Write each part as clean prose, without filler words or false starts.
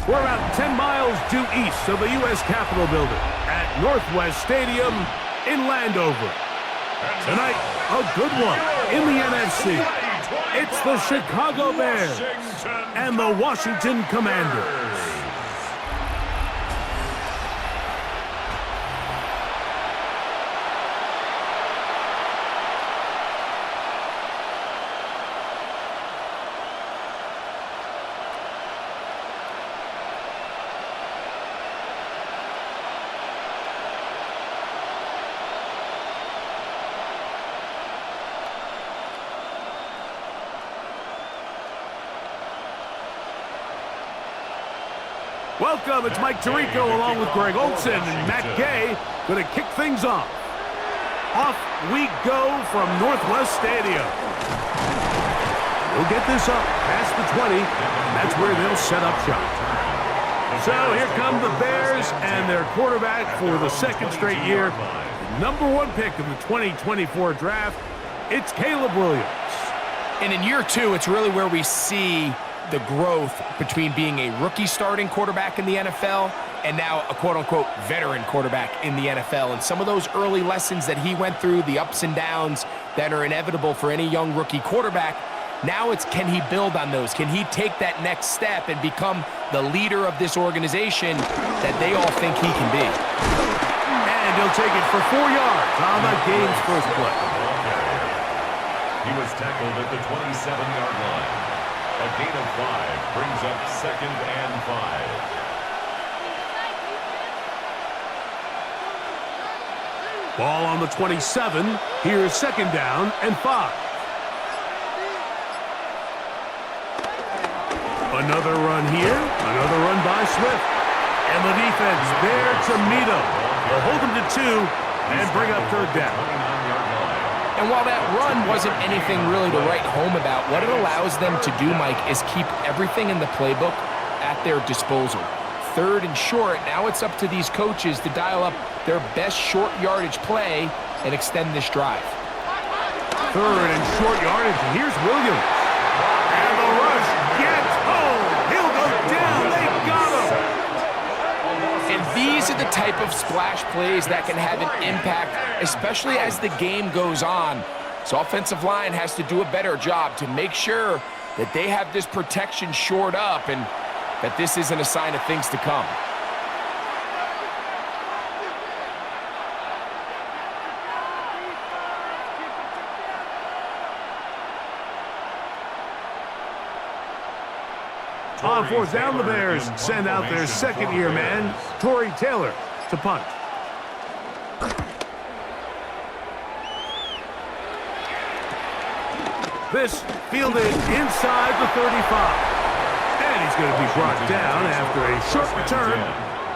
We're about 10 miles due east of the U.S. Capitol building at Northwest Stadium in Landover. Tonight, a good one in the NFC. It's the Chicago Bears and the Washington Commanders. Welcome, it's Mike Tirico along with Greg Olson and Matt Gay going to kick things off. Off we go from Northwest Stadium. We'll get this up past the 20, and that's where they'll set up shop. So here come the Bears and their quarterback for the second straight year. The #1 pick of the 2024 draft, it's Caleb Williams. And in year 2, it's really where we see the growth between being a rookie starting quarterback in the NFL and now a quote-unquote veteran quarterback in the NFL. And some of those early lessons that he went through, the ups and downs that are inevitable for any young rookie quarterback, now it's can he build on those? Can he take that next step and become the leader of this organization that they all think he can be? And he'll take it for 4 yards on the game's first play. He was tackled at the 27-yard line. A gain of 5 brings up 2nd and 5. Ball on the 27. Here's 2nd down and 5. Another run here. Another run by Swift. And the defense there to meet him. They'll hold him to 2 and bring up 3rd down. And while that run wasn't anything really to write home about, what it allows them to do, Mike, is keep everything in the playbook at their disposal. 3rd and short, now it's up to these coaches to dial up their best short yardage play and extend this drive. 3rd and short yardage, and here's Williams. And the rush gets home. He'll go down. They got him. And these are the type of splash plays that can have an impact, especially as the game goes on. So offensive line has to do a better job to make sure that they have this protection shored up and that this isn't a sign of things to come. On 4th down, the Bears send out their 2nd-year man, Torrey Taylor, to punt. This fielded inside the 35. And he's going to be brought down after a short return.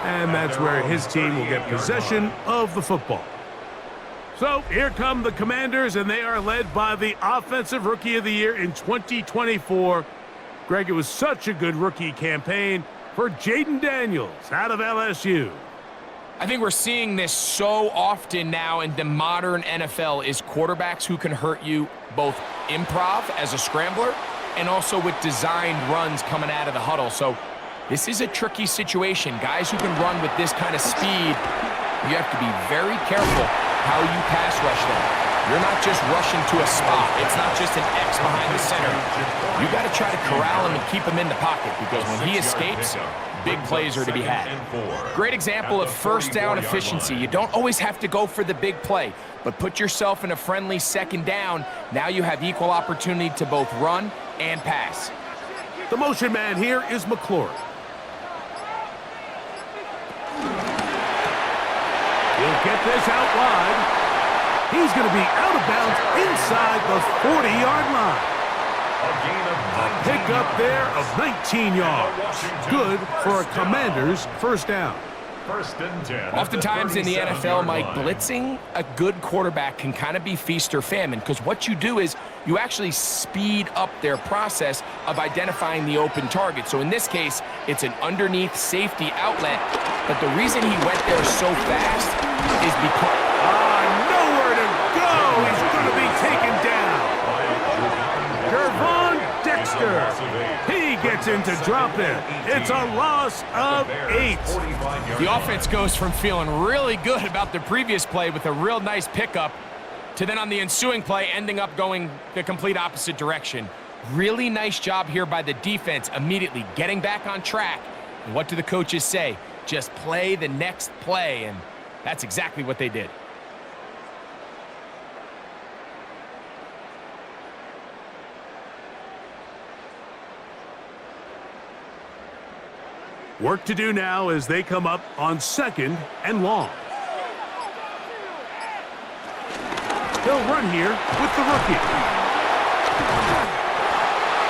And that's where his team will get possession of the football. So here come the Commanders, and they are led by the Offensive Rookie of the Year in 2024. Greg, it was such a good rookie campaign for Jaden Daniels out of LSU. I think we're seeing this so often now in the modern NFL is quarterbacks who can hurt you both improv as a scrambler and also with designed runs coming out of the huddle. So this is a tricky situation. Guys who can run with this kind of speed, you have to be very careful how you pass rush them. You're not just rushing to a spot. It's not just an X behind the center. You got to try to corral him and keep him in the pocket because when he escapes, big plays are to be had. Great example of 1st down efficiency. You don't always have to go for the big play, but put yourself in a friendly 2nd down. Now you have equal opportunity to both run and pass. The motion man here is McLaurin. He'll get this out wide. He's going to be out of bounds inside the 40-yard line. A pickup there of 19 yards. Good for a Commander's 1st down. 1st and 10. Oftentimes in the NFL, Mike, blitzing a good quarterback can kind of be feast or famine because what you do is you actually speed up their process of identifying the open target. So in this case, it's an underneath safety outlet. But the reason he went there so fast is because... nowhere to go. He's going to be taken down. Gervon Dexter. He gets gets in to drop it. It's a loss of 8. The offense goes from feeling really good about the previous play with a real nice pickup to then on the ensuing play ending up going the complete opposite direction. Really nice job here by the defense, immediately getting back on track. And what do the coaches say? Just play the next play, and that's exactly what they did. Work to do now as they come up on 2nd and long. He'll run here with the rookie.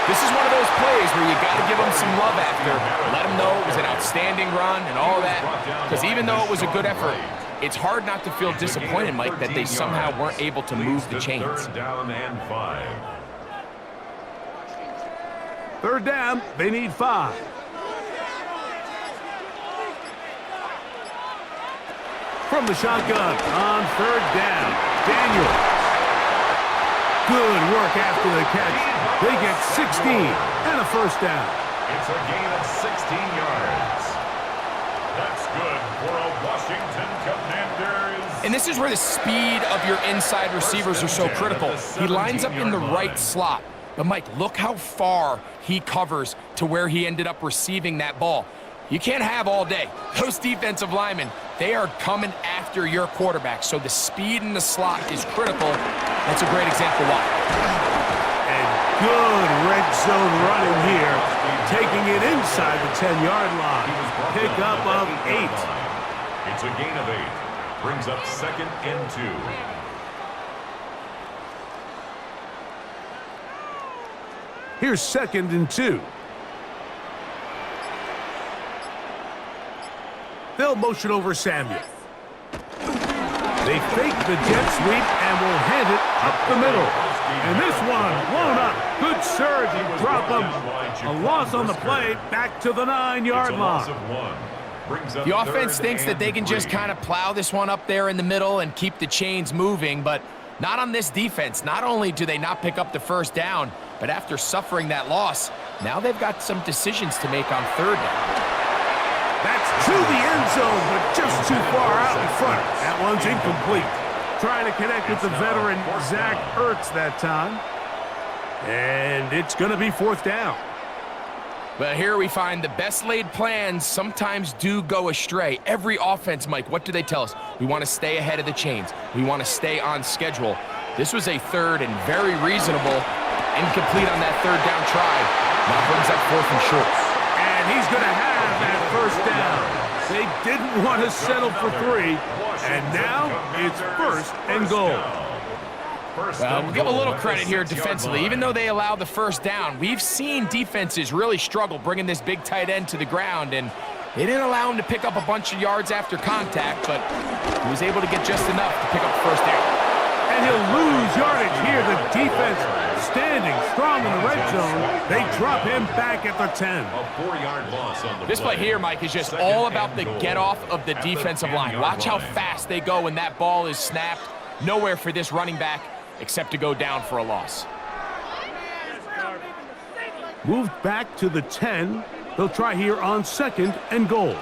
This is one of those plays where you got to give them some love after. Let them know it was an outstanding run and all that. Because even though it was a good effort, it's hard not to feel disappointed, Mike, that they somehow weren't able to move the chains. 3rd down and 5. 3rd down, they need 5. From the shotgun on 3rd down, Daniels. Good work after the catch. They get 16 and a 1st down. It's a gain of 16 yards. That's good for a Washington Commanders. And this is where the speed of your inside receivers are so critical. He lines up in the right slot. But, Mike, look how far he covers to where he ended up receiving that ball. You can't have all day. Those defensive linemen, they are coming after your quarterback. So the speed in the slot is critical. That's a great example why. And good red zone running here. Taking it inside the 10-yard line. Pick up of 8. It's a gain of 8. Brings up 2nd and 2. Here's 2nd and 2. They'll motion over Samuel. They fake the jet sweep and will hand it up the middle. And this one blown up. Good surge and drop them. A loss on the play back to the 9-yard line. The offense thinks that they can just kind of plow this one up there in the middle and keep the chains moving, but not on this defense. Not only do they not pick up the 1st down, but after suffering that loss, now they've got some decisions to make on 3rd down. That's to the end zone, but just too far out in front. That one's incomplete. Trying to connect with the veteran Zach Ertz that time. And it's going to be 4th down. Well, here we find the best laid plans sometimes do go astray. Every offense, Mike, what do they tell us? We want to stay ahead of the chains. We want to stay on schedule. This was a 3rd and very reasonable, incomplete on that 3rd down try. Now brings up 4th and short. And he's going to have that 1st down. They didn't want to settle for 3, and now it's 1st and goal. Well, we'll give a little credit here defensively. Even though they allow the 1st down, we've seen defenses really struggle bringing this big tight end to the ground, and they didn't allow him to pick up a bunch of yards after contact, but he was able to get just enough to pick up the 1st down. And he'll lose yardage here. The defense standing strong in the red zone. They drop him back at the 10. A 4-yard loss on the This play here, Mike, is just all about the get-off of the defensive line. Watch how fast they go when that ball is snapped. Nowhere for this running back except to go down for a loss. Moved back to the 10. They'll try here on 2nd and goal.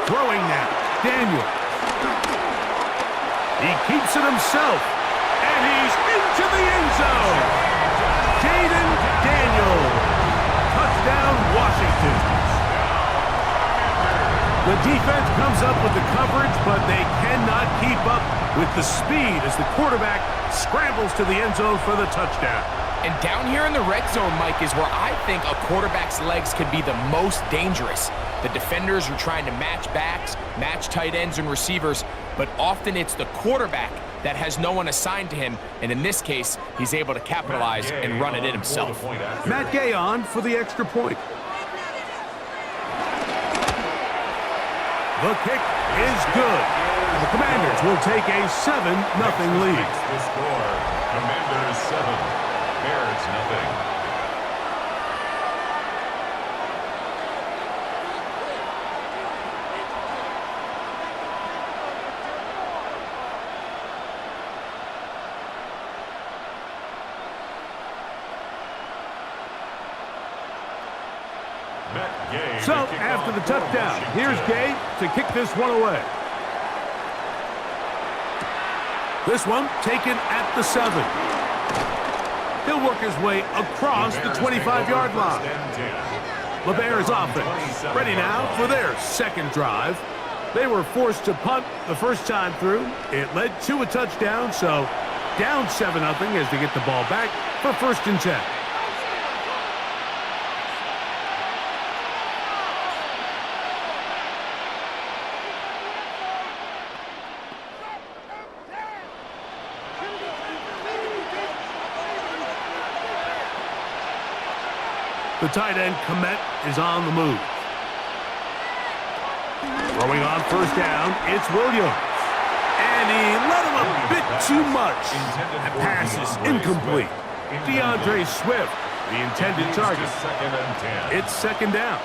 Throwing now, Daniel. He keeps it himself, and he's into the end zone. Jaden Daniels. Touchdown, Washington. The defense comes up with the coverage, but they cannot keep up with the speed as the quarterback scrambles to the end zone for the touchdown. And down here in the red zone, Mike, is where I think a quarterback's legs could be the most dangerous. The defenders are trying to match backs, match tight ends and receivers, but often it's the quarterback that has no one assigned to him, and in this case, he's able to capitalize and run it in himself. Matt Gay on for the extra point. The kick is good. The Commanders will take a 7-0 lead. The score, Commanders 7, Bears nothing. Gay. So, after the touchdown, here's Gay to kick this one away. This one taken at the 7. He'll work his way across the 25-yard line. The Bears offense ready now for their second drive. They were forced to punt the first time through. It led to a touchdown, so down 7-0 as they get the ball back for 1st and 10. The tight end, Komet, is on the move. Throwing on 1st down, it's Williams. And he let him a bit too much. That pass is incomplete. DeAndre Swift, the intended target. It's 2nd down.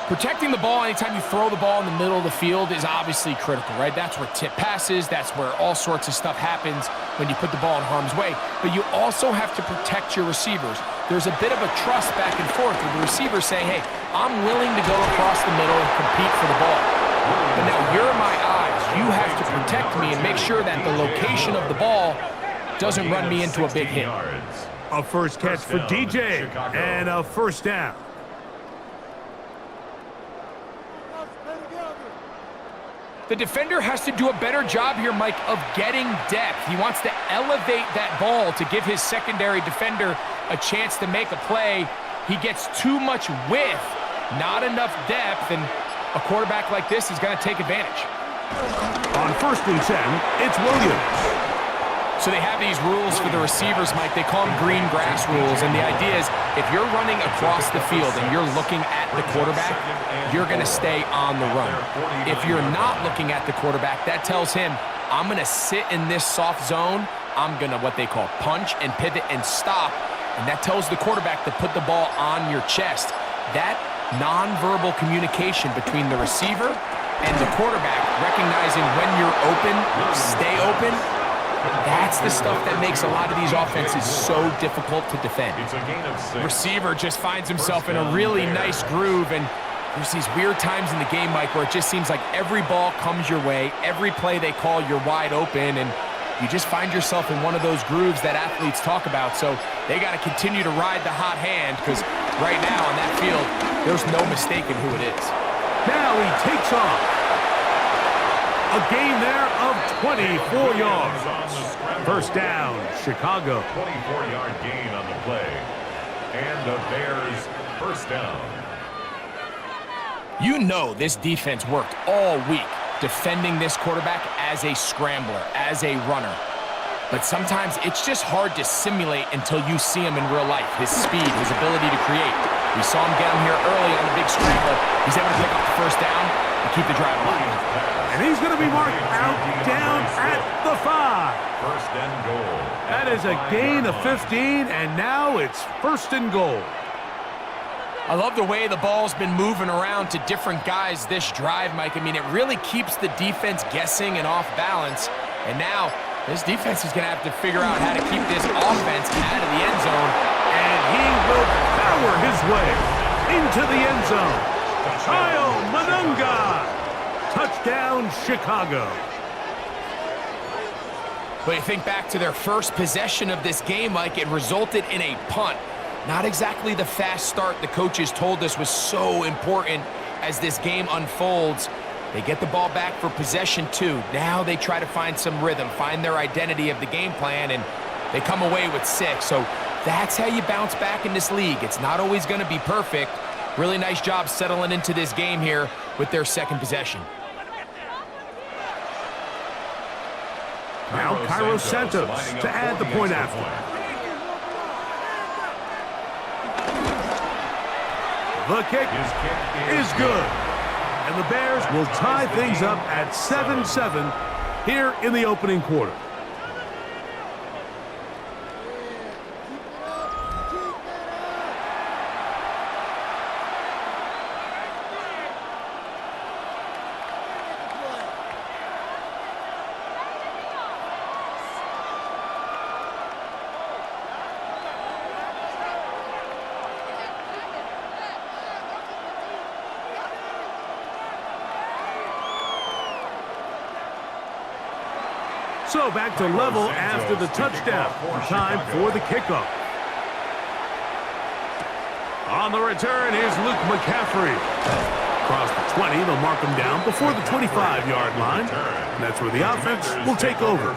Protecting the ball anytime you throw the ball in the middle of the field is obviously critical, right? That's where tip passes, that's where all sorts of stuff happens when you put the ball in harm's way. But you also have to protect your receivers. There's a bit of a trust back and forth with the receiver saying, hey, I'm willing to go across the middle and compete for the ball. But now you're my eyes. You have to protect me and make sure that the location of the ball doesn't run me into a big hit. A first catch for DJ and a 1st down. The defender has to do a better job here, Mike, of getting depth. He wants to elevate that ball to give his secondary defender a chance to make a play. He gets too much width, not enough depth, and a quarterback like this is going to take advantage. On 1st and 10, it's Williams. So they have these rules for the receivers, Mike. They call them green grass rules, and the idea is if you're running across the field and you're looking at the quarterback, you're going to stay on the run. If you're not looking at the quarterback, that tells him, I'm going to sit in this soft zone. I'm going to what they call punch and pivot and stop, and that tells the quarterback to put the ball on your chest. That nonverbal communication between the receiver and the quarterback, recognizing when you're open, stay open, that's the stuff that makes a lot of these offenses so difficult to defend. Receiver just finds himself in a really nice groove, and there's these weird times in the game, Mike, where it just seems like every ball comes your way, every play they call, you're wide open, and you just find yourself in one of those grooves that athletes talk about. So they got to continue to ride the hot hand, because right now on that field, there's no mistaking who it is. Now he takes off. A gain there of 24 yards. 1st down, Chicago. 24-yard gain on the play. And the Bears 1st down. You know this defense worked all week defending this quarterback as a scrambler, as a runner. But sometimes it's just hard to simulate until you see him in real life. His speed, his ability to create. We saw him get him here early on the big scramble. He's able to pick up the 1st down and keep the drive alive. And he's going to be marked out down at the 5. 1st and goal. That is a gain of 15, and now it's 1st and goal. I love the way the ball's been moving around to different guys this drive, Mike. I mean, it really keeps the defense guessing and off balance. And now this defense is going to have to figure out how to keep this offense out of the end zone. And he will power his way into the end zone. Kyle Manunga. Touchdown, Chicago. But you think back to their first possession of this game, Mike, it resulted in a punt. Not exactly the fast start the coaches told us was so important as this game unfolds. They get the ball back for possession 2. Now they try to find some rhythm, find their identity of the game plan, and they come away with 6. So that's how you bounce back in this league. It's not always going to be perfect. Really nice job settling into this game here with their 2nd possession. Now Cairo Santos to add the point after. The kick is good. And the Bears will tie things up at 7-7 here in the opening quarter. So back to level after the touchdown. Time for the kickoff. On the return, here's Luke McCaffrey. Across the 20, they'll mark him down before the 25-yard line. And that's where the offense will take over.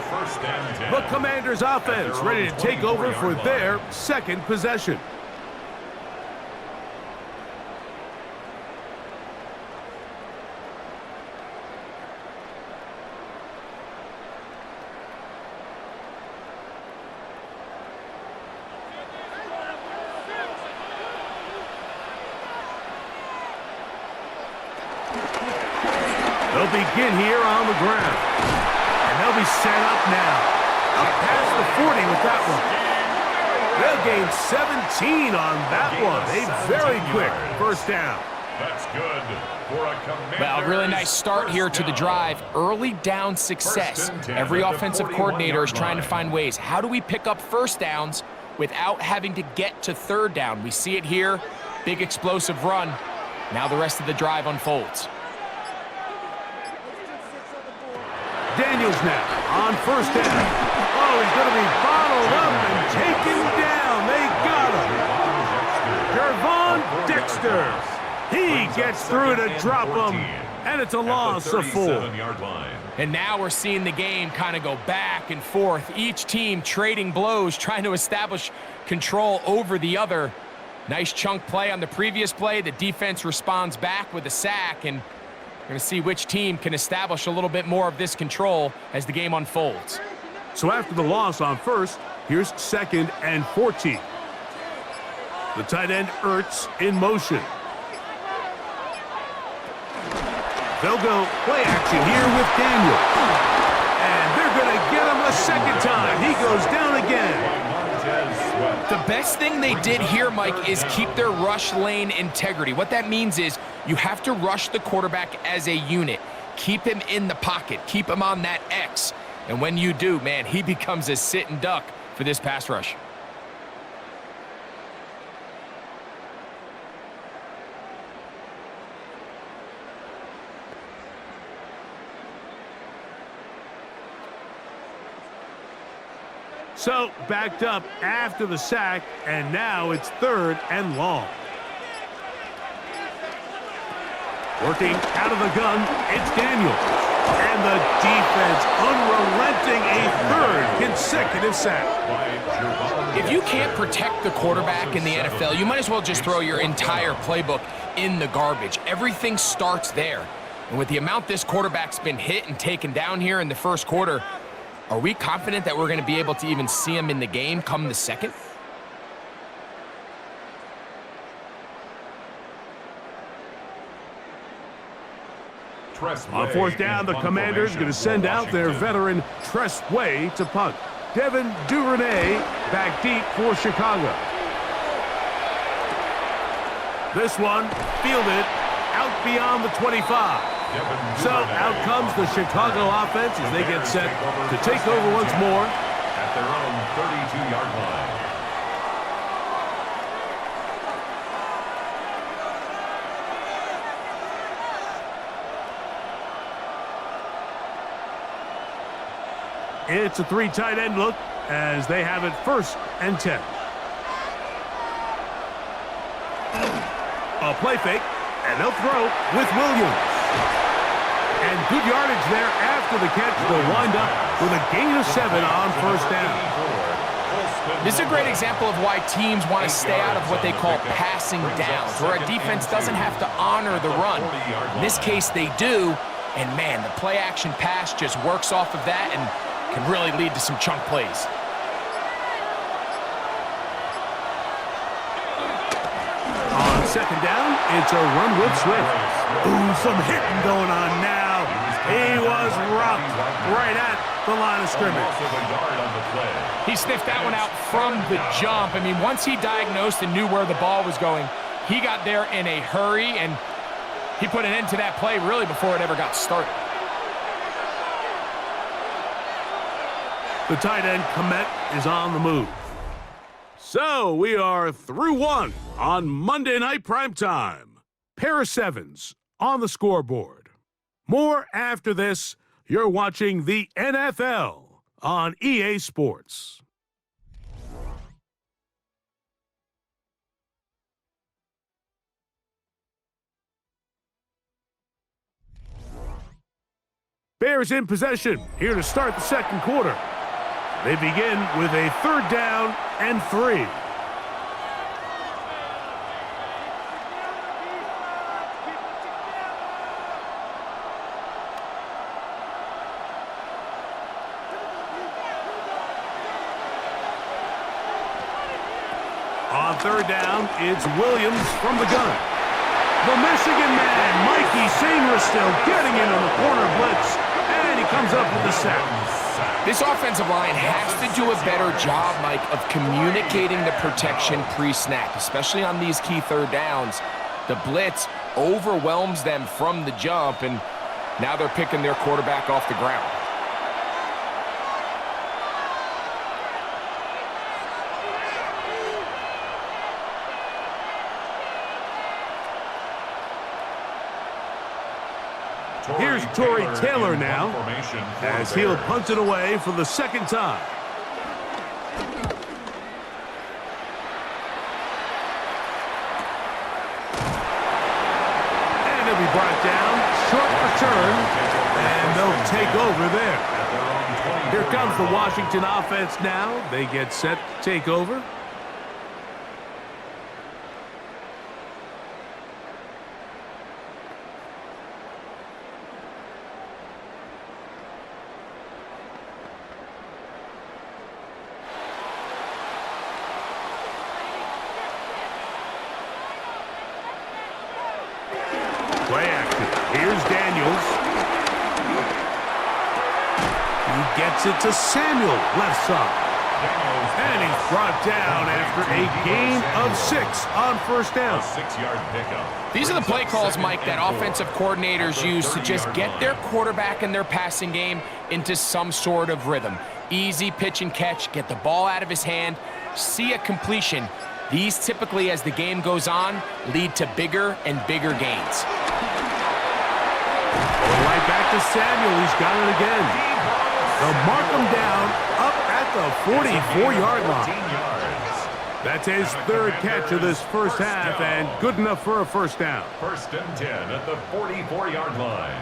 The Commanders' offense ready to take over for their second possession. They'll begin here on the ground. And they'll be set up now. Up past the 40 with that one. They'll gain 17 on that one. A very quick first down. That's good for a Commanders. Well, really nice start here to the drive. Early down success. Every offensive coordinator is trying to find ways. How do we pick up first downs without having to get to third down? We see it here. Big explosive run. Now the rest of the drive unfolds. Daniels now on first down. Oh, he's going to be bottled up and taken down. They got him. Gervon Dexter. He gets through to drop him, and it's a loss of 4. And now we're seeing the game kind of go back and forth. Each team trading blows, trying to establish control over the other. Nice chunk play on the previous play. The defense responds back with a sack, and we're going to see which team can establish a little bit more of this control as the game unfolds. So after the loss on first, here's 2nd and 14. The tight end Ertz in motion. They'll go play action here with Daniel. And they're going to get him a second time. He goes down again. The best thing they did here, Mike, is keep their rush lane integrity. What that means is you have to rush the quarterback as a unit. Keep him in the pocket. Keep him on that X. And when you do, man, he becomes a sitting duck for this pass rush. So backed up after the sack, and now it's 3rd and long. Working out of the gun, it's Daniels. And the defense unrelenting, a 3rd consecutive sack. If you can't protect the quarterback in the NFL, you might as well just throw your entire playbook in the garbage. Everything starts there. And with the amount this quarterback's been hit and taken down here in the first quarter, are we confident that we're going to be able to even see him in the game come the second? On 4th down, the Commanders going to send out their veteran Tress Way to punt. Devin Duvernay back deep for Chicago. This one fielded out beyond the 25. So out comes the Chicago offense as they get set to take over once more. At their own 32-yard line. It's a 3 tight end look as they have it 1st and 10. A play fake, and they'll throw with Williams. And good yardage there after the catch. They'll wind up with a gain of 7 on 1st down. This is a great example of why teams want to stay out of what they call passing downs, where a defense doesn't have to honor the run. In this case, they do, and man, the play-action pass just works off of that and can really lead to some chunk plays. On 2nd down, it's a run with Swift. Ooh, some hitting going on now. He was rocked right at the line of scrimmage. He sniffed that one out from the jump. I mean, once he diagnosed and knew where the ball was going, he got there in a hurry, and he put an end to that play really before it ever got started. The tight end, Komet, is on the move. So we are through 1 on Monday Night Primetime. Pair of 7s on the scoreboard. More after this. You're watching the NFL on EA Sports. Bears in possession here to start the second quarter. They begin with a 3rd down and 3. On 3rd down, it's Williams from the gun. The Michigan man, Mikey Senior, still getting in on the corner blitz, and he comes up with the sack. This offensive line has to do a better job, Mike, of communicating the protection pre-snap, especially on these key 3rd downs. The blitz overwhelms them from the jump, and now they're picking their quarterback off the ground. Here's Torrey Taylor now, as he'll punt it away for the 2nd time. And he'll be brought down, short return, and they'll take over there. Here comes the Washington offense now. They get set to take over. Play action. Here's Daniels. He gets it to Samuel, left side. And he's brought down after a gain of 6 on 1st down. 6-yard pickup. These are the play calls, Mike, that offensive coordinators use to just get their quarterback and their passing game into some sort of rhythm. Easy pitch and catch, get the ball out of his hand, see a completion. These typically, as the game goes on, lead to bigger and bigger gains. Right back to Samuel. He's got it again. They'll mark him down up at the 44-yard line. That's his 3rd catch of this first half, and good enough for a 1st down. 1st and 10 at the 44-yard line.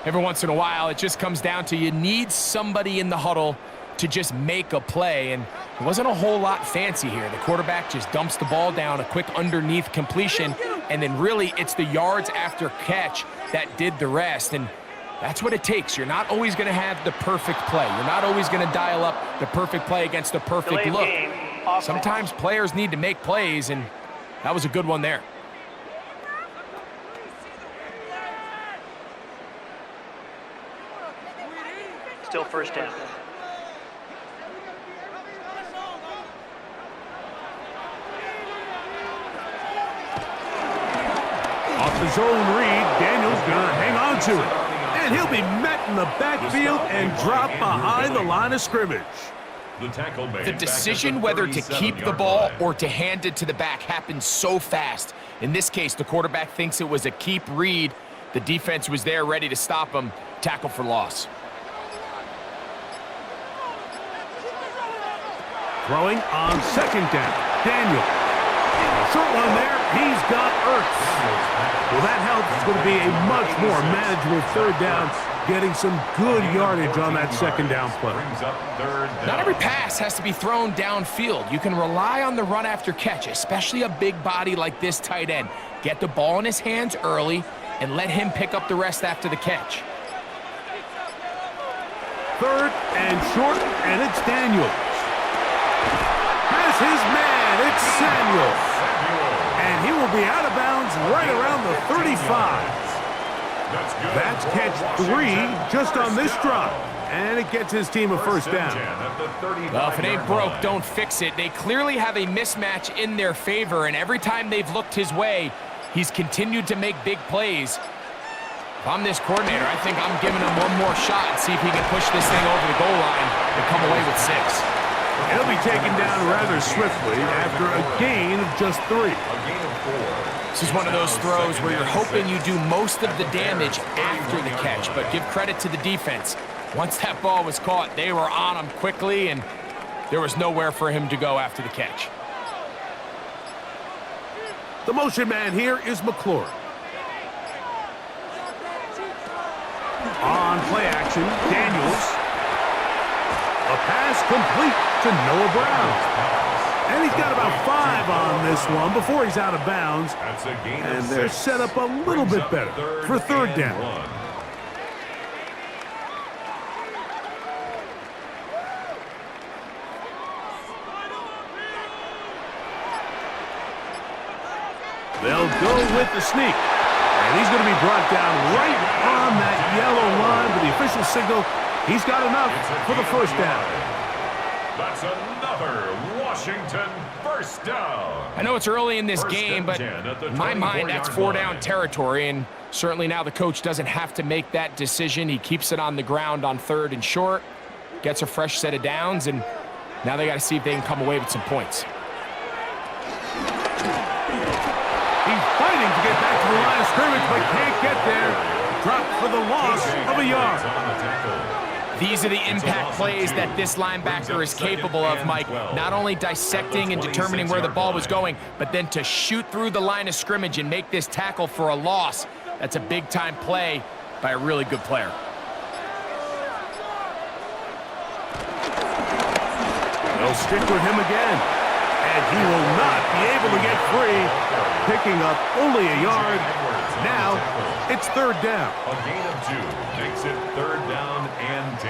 Every once in a while, it just comes down to you need somebody in the huddle to just make a play, and it wasn't a whole lot fancy here. The quarterback just dumps the ball down, a quick underneath completion, and then really it's the yards after catch that did the rest, and that's what it takes. You're not always going to have the perfect play. You're not always going to dial up the perfect play against the perfect look. Sometimes players need to make plays, and that was a good one there. Still 1st down. Off the zone read, Daniels gonna hang on to it. And he'll be met in the backfield and drop behind the line of scrimmage. The decision whether to keep the ball or to hand it to the back happens so fast. In this case, the quarterback thinks it was a keep read. The defense was there ready to stop him. Tackle for loss. Throwing on 2nd down. Daniel. Short one there. He's got Ertz. Well, that helps. It's going to be a much more manageable 3rd down, getting some good yardage on that 2nd down play. Not every pass has to be thrown downfield. You can rely on the run after catch, especially a big body like this tight end. Get the ball in his hands early and let him pick up the rest after the catch. 3rd and short, and it's Daniels. Has his man. It's Samuel. And he will be out of bounds right around the 35. That's catch 3 just on this drive. And it gets his team a 1st down. Well, if it ain't broke, don't fix it. They clearly have a mismatch in their favor, and every time they've looked his way, he's continued to make big plays. If I'm this coordinator, I think I'm giving him one more shot and see if he can push this thing over the goal line and come away with 6. He'll be taken down rather swiftly after a gain of just 3. A gain of 4. This is one of those throws where you're hoping you do most of the damage after the catch, but give credit to the defense. Once that ball was caught, they were on him quickly, and there was nowhere for him to go after the catch. The motion man here is McLaurin. On play action, Daniels. A pass complete to Noah Brown. And he's got about 5 on this one before he's out of bounds. That's a gain of And they're 6. set up a little bit better for third down. They'll go with the sneak. And he's going to be brought down right on that yellow line with the official signal. He's got enough for the first down. That's another Washington first down. I know it's early in this game, but in my mind, that's 4-down territory, and certainly now the coach doesn't have to make that decision. He keeps it on the ground on 3rd and short, gets a fresh set of downs, and now they got to see if they can come away with some points. He's fighting to get back to the line of scrimmage, but can't get there. Dropped for the loss of a yard. These are the impact plays that this linebacker is capable of, Mike. Not only dissecting and determining where the ball was going, but then to shoot through the line of scrimmage and make this tackle for a loss. That's a big-time play by a really good player. They'll stick with him again. And he will not be able to get free, picking up only a yard. Now, it's 3rd down. A gain of 2 makes it 3rd down and 10.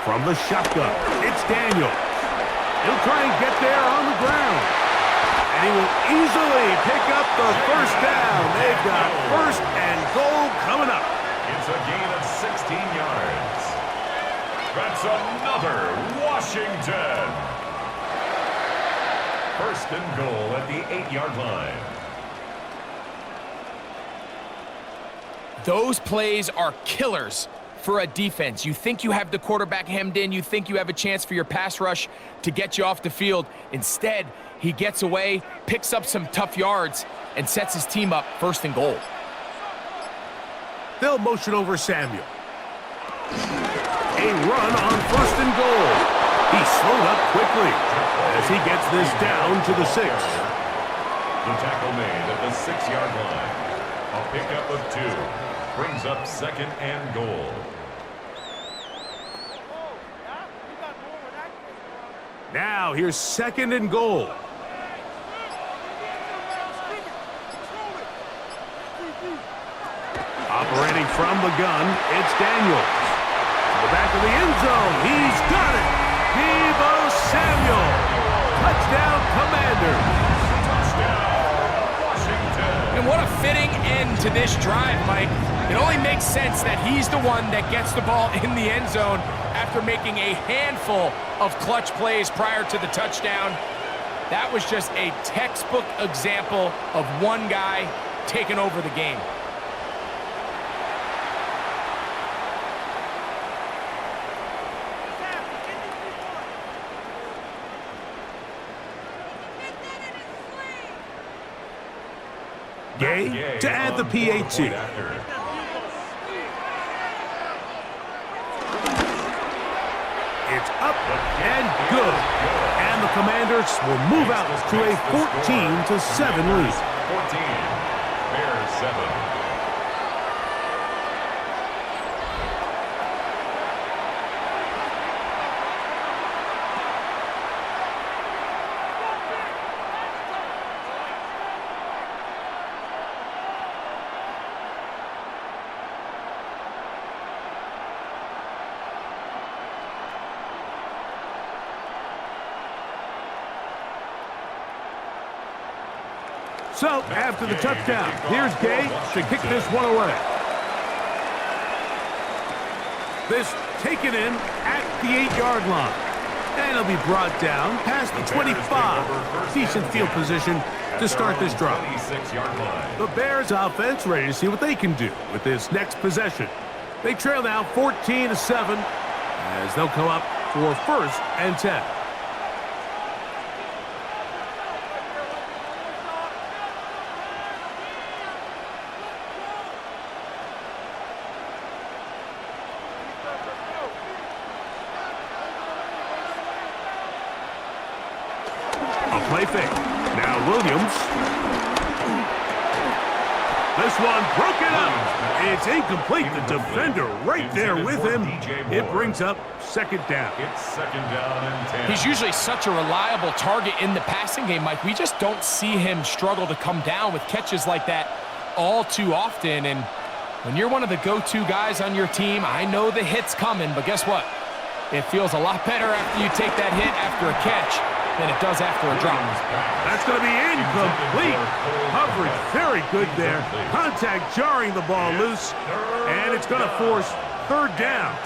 From the shotgun, it's Daniels. He'll try and get there on the ground. And he will easily pick up the first down. They've got 1st and goal coming up. It's a gain of 16 yards. That's another Washington. 1st and goal at the 8-yard line. Those plays are killers for a defense. You think you have the quarterback hemmed in. You think you have a chance for your pass rush to get you off the field. Instead, he gets away, picks up some tough yards, and sets his team up 1st and goal. They'll motion over Samuel. A run on 1st and goal. He's slowed up quickly as he gets this down to the 6. The tackle made at the 6-yard line. A pickup of 2 brings up 2nd and goal. Now here's 2nd and goal. Operating from the gun, it's Daniels. To the back of the end zone, he's got it. Deebo Samuel. Touchdown, Commanders. Touchdown, Washington. And what a fitting end to this drive, Mike. It only makes sense that he's the one that gets the ball in the end zone after making a handful of clutch plays prior to the touchdown. That was just a textbook example of one guy taking over the game. Gay to add the PAT. It's up and good. And the Commanders will move out to a 14-7 lead. 14, Bears 7. So, after the touchdown, here's Gay to kick this one away. This taken in at the 8-yard line. And he'll be brought down past the 25. Decent field position to start this drive. 26-yard line. The Bears offense ready to see what they can do with this next possession. They trail now 14-7 as they'll come up for 1st and 10. A play fake. Now Williams. This one broken up. It's incomplete. The defender right there with him. It brings up 2nd down. It's 2nd down and 10. He's usually such a reliable target in the passing game, Mike. We just don't see him struggle to come down with catches like that all too often. And when you're one of the go-to guys on your team, I know the hit's coming, but guess what? It feels a lot better after you take that hit after a catch than it does after a drop. That's going to be incomplete. Coverage very good there. Contact jarring the ball loose, and it's going to force 3rd down.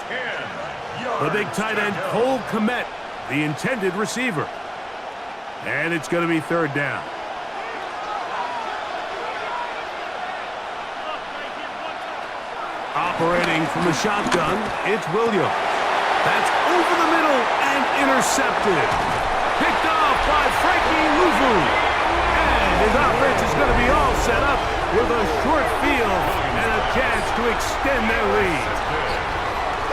The big tight end, Cole Kmet, the intended receiver. And it's going to be 3rd down. Operating from the shotgun, it's Williams. That's over the middle and intercepted. Picked off by Frankie Luvu. And his offense is going to be all set up with a short field and a chance to extend their lead.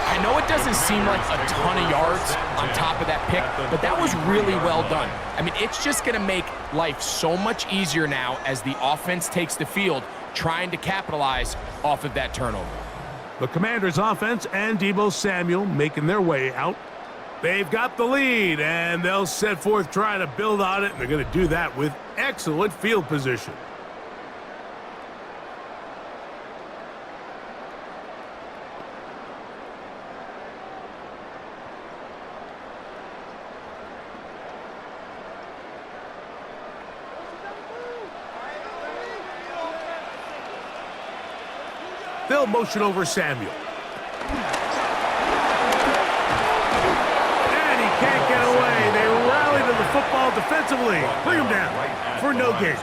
I know it doesn't seem like a ton of yards on top of that pick, but that was really well done. I mean, it's just going to make life so much easier now as the offense takes the field, trying to capitalize off of that turnover. The Commanders' offense and Deebo Samuel making their way out. They've got the lead, and they'll set forth trying to build on it, and they're going to do that with excellent field position. They'll motion over Samuel. And he can't get away. They rally to the football defensively. Bring him down for no gain.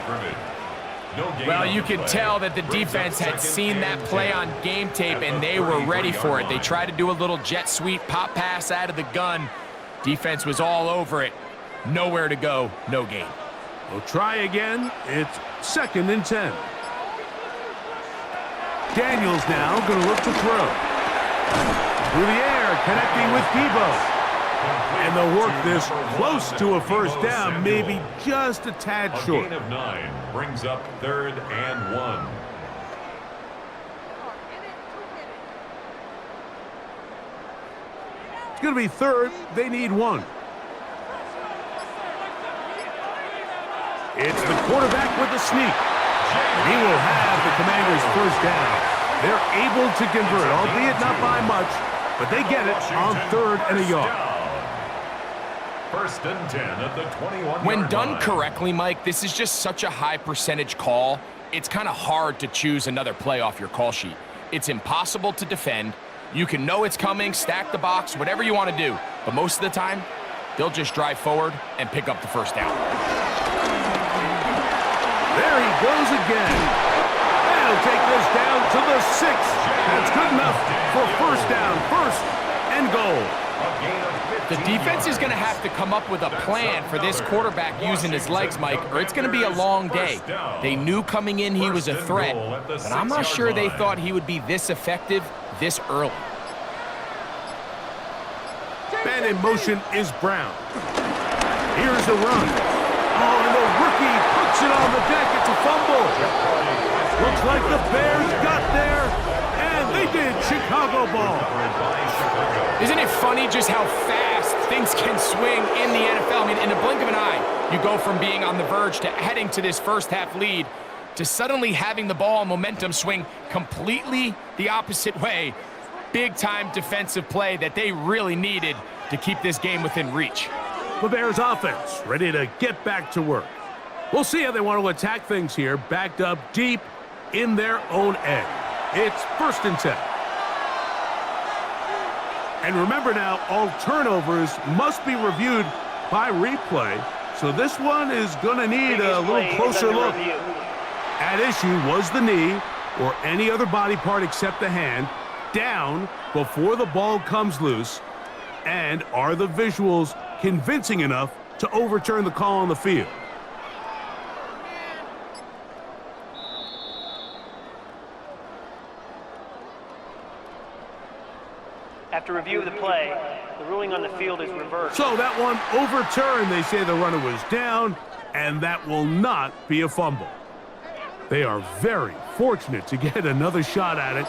Well, you can tell that the defense had seen that play on game tape, and they were ready for it. They tried to do a little jet sweep, pop pass out of the gun. Defense was all over it. Nowhere to go, no gain. We'll try again. It's 2nd and 10. Daniels now going to look to throw. Through the air, connecting with Deebo. And they'll work this close to a 1st down, maybe just a tad short. A gain of 9 brings up 3rd and 1. It's going to be 3rd. They need 1. It's the quarterback with the sneak. He will have the Commanders' 1st down. They're able to convert, albeit not by much, but they get it on 3rd and a yard. 1st and 10 at the 21-yard When done line. correctly, Mike, this is just such a high percentage call. It's kind of hard to choose another play off your call sheet. It's impossible to defend. You can know it's coming, stack the box, whatever you want to do. But most of the time, they'll just drive forward and pick up the 1st down. There he goes again. And he'll take this down to the 6. That's good enough for 1st down, 1st and goal. The defense is going to have to come up with a plan for this quarterback using his legs, Mike, or it's going to be a long day. They knew coming in he was a threat, but I'm not sure they thought he would be this effective this early. Man in motion is Brown. Here's the run. Oh, and the rookie puts it on the deck. It's a fumble. Looks like the Bears got there, and they did. Chicago ball. Isn't it funny just how fast things can swing in the NFL? I mean, in the blink of an eye, you go from being on the verge to heading to this 1st half lead to suddenly having the ball and momentum swing completely the opposite way. Big-time defensive play that they really needed to keep this game within reach. The Bears offense ready to get back to work. We'll see how they want to attack things here, backed up deep in their own end. It's 1st and 10. And remember now, all turnovers must be reviewed by replay, so this one is going to need a little closer look. At issue was the knee or any other body part except the hand down before the ball comes loose, and are the visuals convincing enough to overturn the call on the field? After review of the play, the ruling on the field is reversed. So that one overturned. They say the runner was down, and that will not be a fumble. They are very fortunate to get another shot at it.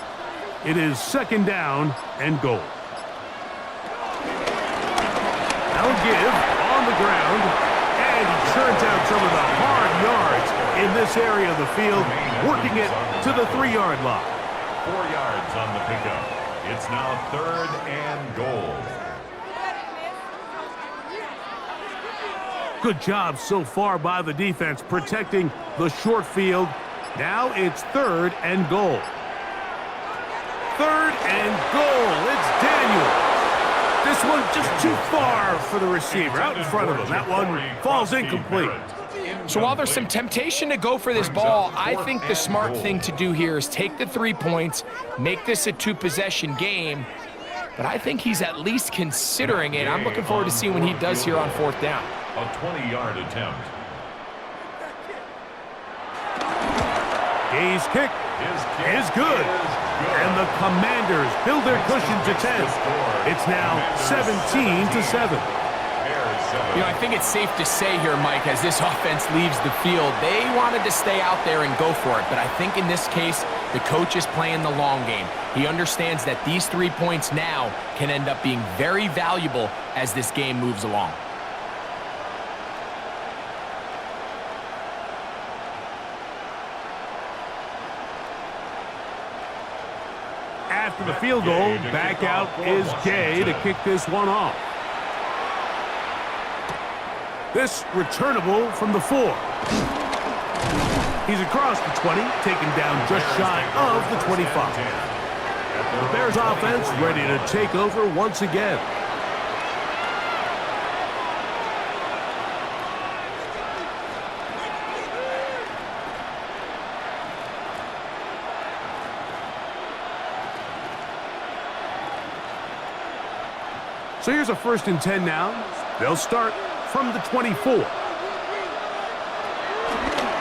It is second down and goal. Now give on the ground, and he turns out some of the hard yards in this area of the field, working it to the 3-yard line. 4 yards on the pickup. It's now third and goal. Good job so far by the defense protecting the short field. Now it's third and goal. Third and goal. It's Daniel. This one just too far for the receiver out in front of him. That one falls incomplete. So while there's some temptation to go for this ball, I think the smart thing to do here is take the 3 points, make this a 2-possession game, but I think he's at least considering it. I'm looking forward to seeing what he does here on 4th down. A 20-yard attempt. Gay's kick is good. And the Commanders build their cushion to 10. It's now 17-7. You know, I think it's safe to say here, Mike, as this offense leaves the field, they wanted to stay out there and go for it. But I think in this case, the coach is playing the long game. He understands that these 3 points now can end up being very valuable as this game moves along. After the field goal, back out is Gay to kick this one off. This returnable from the 4. He's across the 20, taken down just shy of the 25. The Bears offense ready to take over once again. So here's a 1st and 10 now. They'll start from the 24.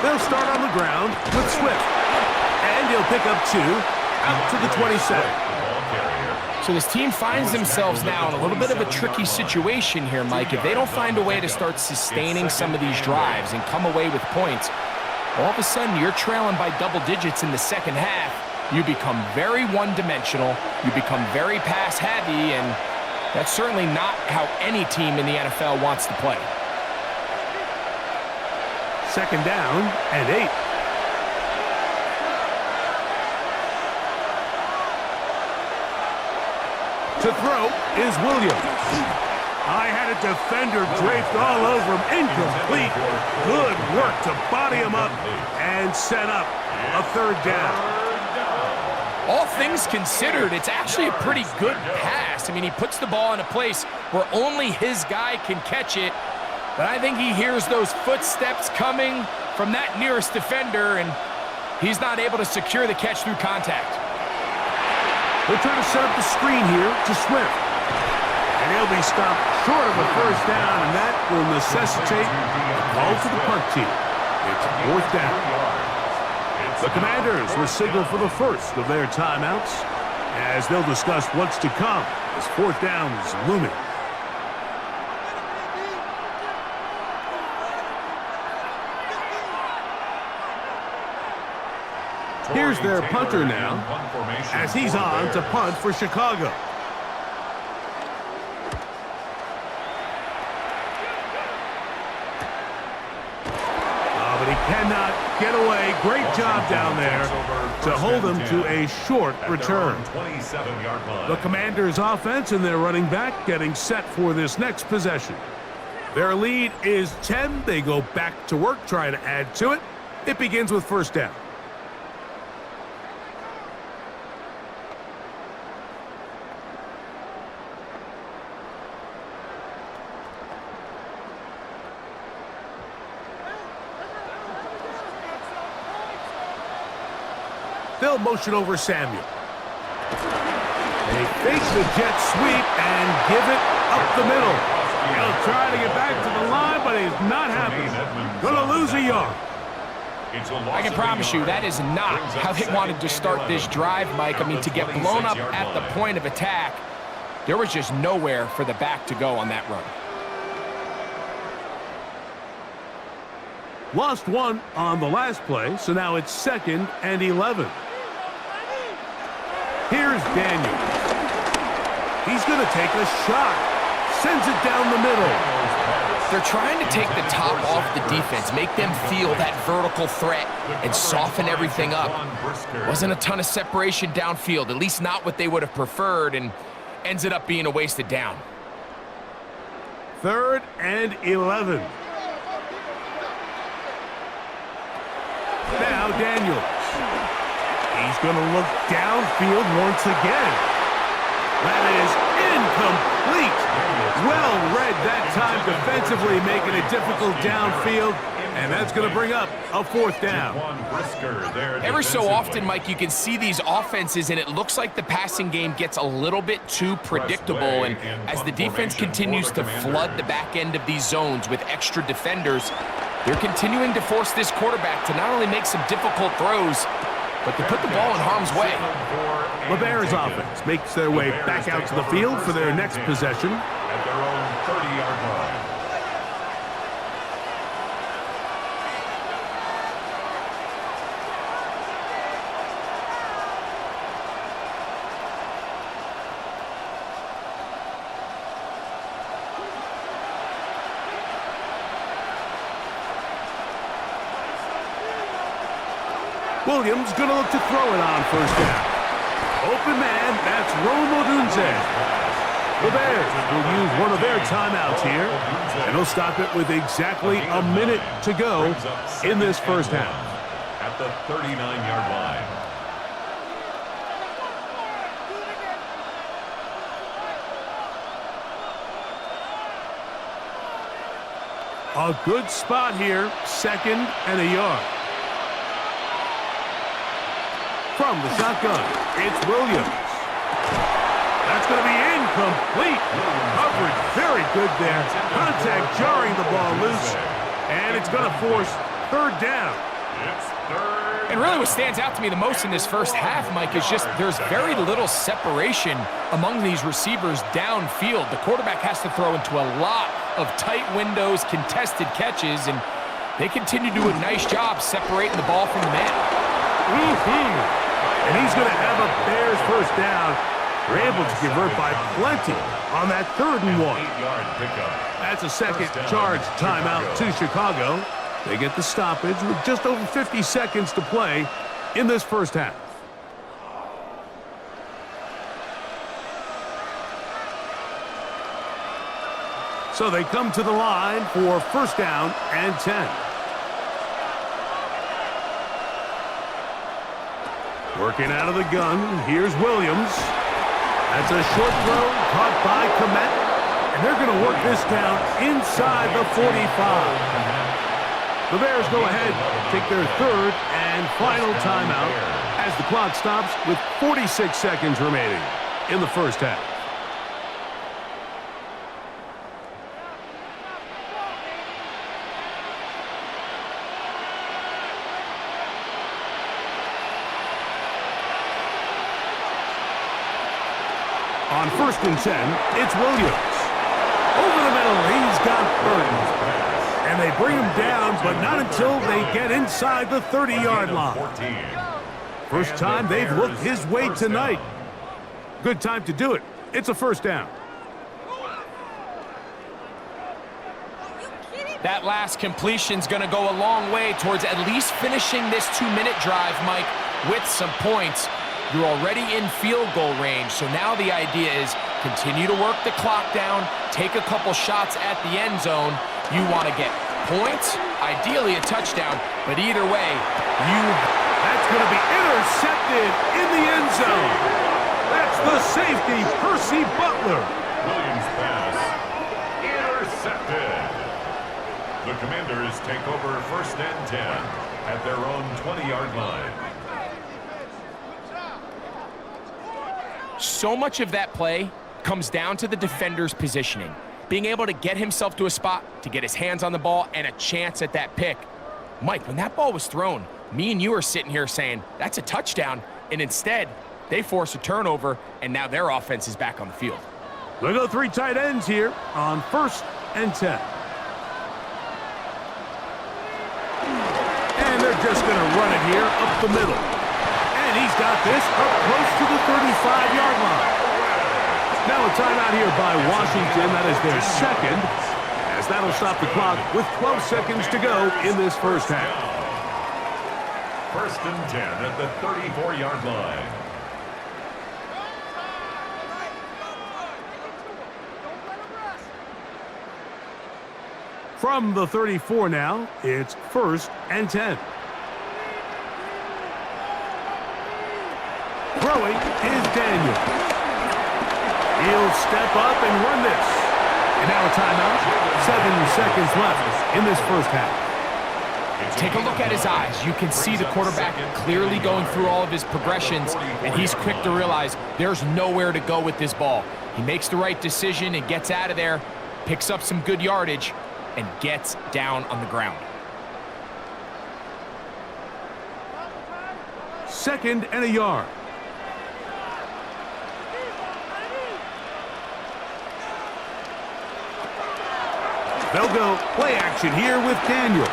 They'll start on the ground with Swift. And he'll pick up 2 out to the 27. So this team finds themselves now in a little bit of a tricky situation here, Mike. If they don't find a way to start sustaining some of these drives and come away with points, all of a sudden you're trailing by double digits in the second half. You become very one-dimensional. You become very pass-heavy, and that's certainly not how any team in the NFL wants to play. Second down and 8. To throw is Williams. I had a defender draped all over him. Incomplete. Good work to body him up and set up a 3rd down. All things considered, it's actually a pretty good pass. I mean, he puts the ball in a place where only his guy can catch it. But I think he hears those footsteps coming from that nearest defender, and he's not able to secure the catch through contact. They're trying to set up the screen here to Swift. And he'll be stopped short of a 1st down, and that will necessitate a call to the punt team. It's 4th down. The Commanders will signal for the first of their timeouts as they'll discuss what's to come as 4th down is looming. Here's their punter now as he's on to punt for Chicago. But he cannot get away. Great job down there to hold him to a short return. The Commanders' offense and their running back getting set for this next possession. Their lead is 10. They go back to work, trying to add to it. It begins with 1st down. They'll motion over Samuel. They fake the jet sweep and give it up the middle. He'll try to get back to the line, but he's not happy. Gonna lose a yard. I can promise you that is not how they wanted to start this drive, Mike. I mean, to get blown up at the point of attack, there was just nowhere for the back to go on that run. Lost one on the last play, so now it's 2nd and 11. Here's Daniels. He's going to take a shot. Sends it down the middle. They're trying to take the top off the defense, make them feel that vertical threat, and soften everything up. Wasn't a ton of separation downfield, at least not what they would have preferred, and ended up being a wasted down. 3rd and 11. Now Daniels. He's going to look downfield once again. That is incomplete. Well read that time defensively, making it difficult downfield, and that's going to bring up a 4th down. Every so often, Mike, you can see these offenses, and it looks like the passing game gets a little bit too predictable, and as the defense continues to flood the back end of these zones with extra defenders, they're continuing to force this quarterback to not only make some difficult throws, but to put the ball in harm's way. The Bears offense makes their way back out to the field for their next possession. At their own 30-yard line. Williams going to look to throw it on 1st down. Open man, that's Rome Odunze. The Bears will use one of their timeouts here, and they'll stop it with exactly a minute to go in this 1st half. At the 39-yard line. A good spot here, 2nd and a yard. From the shotgun, it's Williams. That's going to be incomplete. Coverage very good there. Contact jarring the ball loose, and it's going to force 3rd down. It's 3rd. And really what stands out to me the most in this 1st half, Mike, is just there's very little separation among these receivers downfield. The quarterback has to throw into a lot of tight windows, contested catches, and they continue to do a nice job separating the ball from the man. And he's going to have a Bears 1st down. They're able to convert by plenty on that 3rd and 1. 8-yard pickup. That's a second charge timeout to Chicago. They get the stoppage with just over 50 seconds to play in this 1st half. So they come to the line for 1st down and 10. Working out of the gun, here's Williams. That's a short throw caught by Komet, and they're going to work this down inside the 45. The Bears go ahead, take their 3rd and final timeout as the clock stops with 46 seconds remaining in the 1st half. On 1st and 10, it's Williams. Over the middle, he's got Burton. And they bring him down, but not until they get inside the 30-yard line. 1st time they've looked his way tonight. Good time to do it. It's a 1st down. That last completion's going to go a long way towards at least finishing this 2-minute drive, Mike, with some points. You're already in field goal range, so now the idea is continue to work the clock down, take a couple shots at the end zone. You want to get points, ideally a touchdown, but either way, that's going to be intercepted in the end zone. That's the safety, Percy Butler. Williams pass intercepted. The Commanders take over 1st and 10 at their own 20-yard line. So much of that play comes down to the defender's positioning, being able to get himself to a spot, to get his hands on the ball, and a chance at that pick. Mike, when that ball was thrown, me and you are sitting here saying, that's a touchdown, and instead, they force a turnover, and now their offense is back on the field. We'll go 3 tight ends here on 1st and 10. And they're just going to run it here up the middle. And he's got this up close to the 35-yard line. Now a timeout here by Washington. That is their second, as that'll stop the clock with 12 seconds to go in this first half. 1st and 10 at the 34-yard line. From the 34 now, it's 1st and 10. Throwing is Daniel. He'll step up and run this. And now a timeout. 7 seconds left in this first half. Take a look at his eyes. You can see the quarterback clearly going through all of his progressions, and he's quick to realize there's nowhere to go with this ball. He makes the right decision and gets out of there, picks up some good yardage, and gets down on the ground. 2nd and a yard. They'll go play action here with Daniels.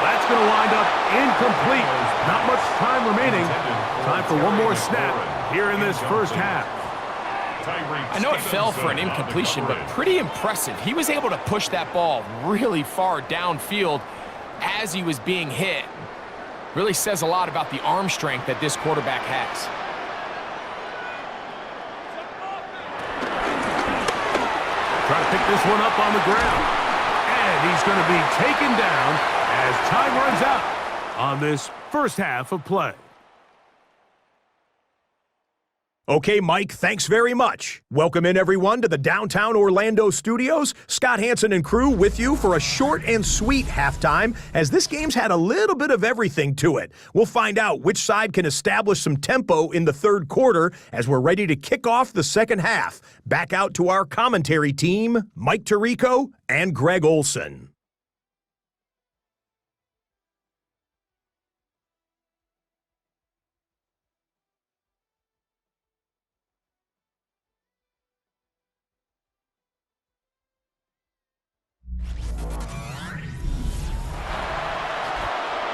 That's going to wind up incomplete. Not much time remaining. Time for one more snap here in this first half. I know it fell for an incompletion, but pretty impressive. He was able to push that ball really far downfield as he was being hit. Really says a lot about the arm strength that this quarterback has. Try to pick this one up on the ground. And he's going to be taken down as time runs out on this first half of play. Okay, Mike, thanks very much. Welcome in, everyone, to the downtown Orlando studios. Scott Hansen and crew with you for a short and sweet halftime, as this game's had a little bit of everything to it. We'll find out which side can establish some tempo in the third quarter as we're ready to kick off the second half. Back out to our commentary team, Mike Tirico and Greg Olson.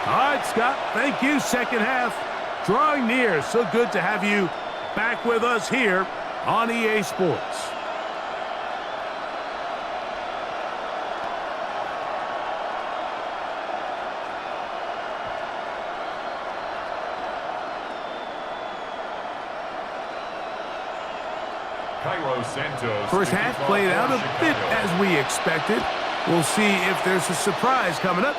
All right, Scott, thank you. Second half drawing near. So good to have you back with us here on EA Sports. First half played out a bit as we expected. We'll see if there's a surprise coming up.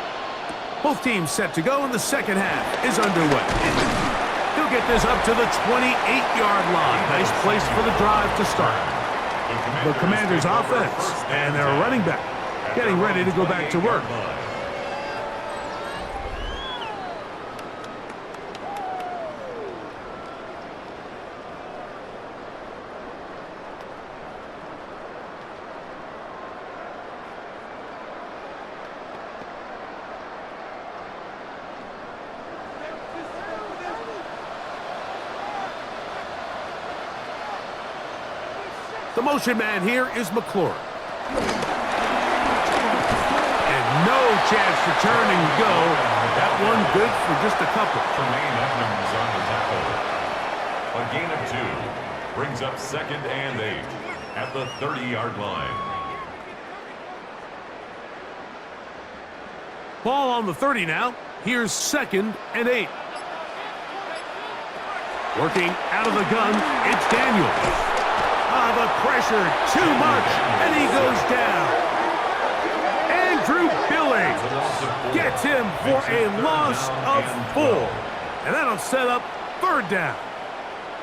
Both teams set to go, and the second half is underway. He'll get this up to the 28-yard line. Nice place for the drive to start. The Commanders' offense and their running back getting ready to go back to work. The motion man here is McLaurin. And no chance to turn and go. That one good for just a couple. Tremaine Edmonds on the tackle. A gain of 2 brings up 2nd and 8 at the 30-yard line. Ball on the 30 now. Here's 2nd and 8. Working out of the gun, it's Daniels. The pressure, too much, and he goes down. Andrew Billings gets him for a loss of 4. And that'll set up 3rd down.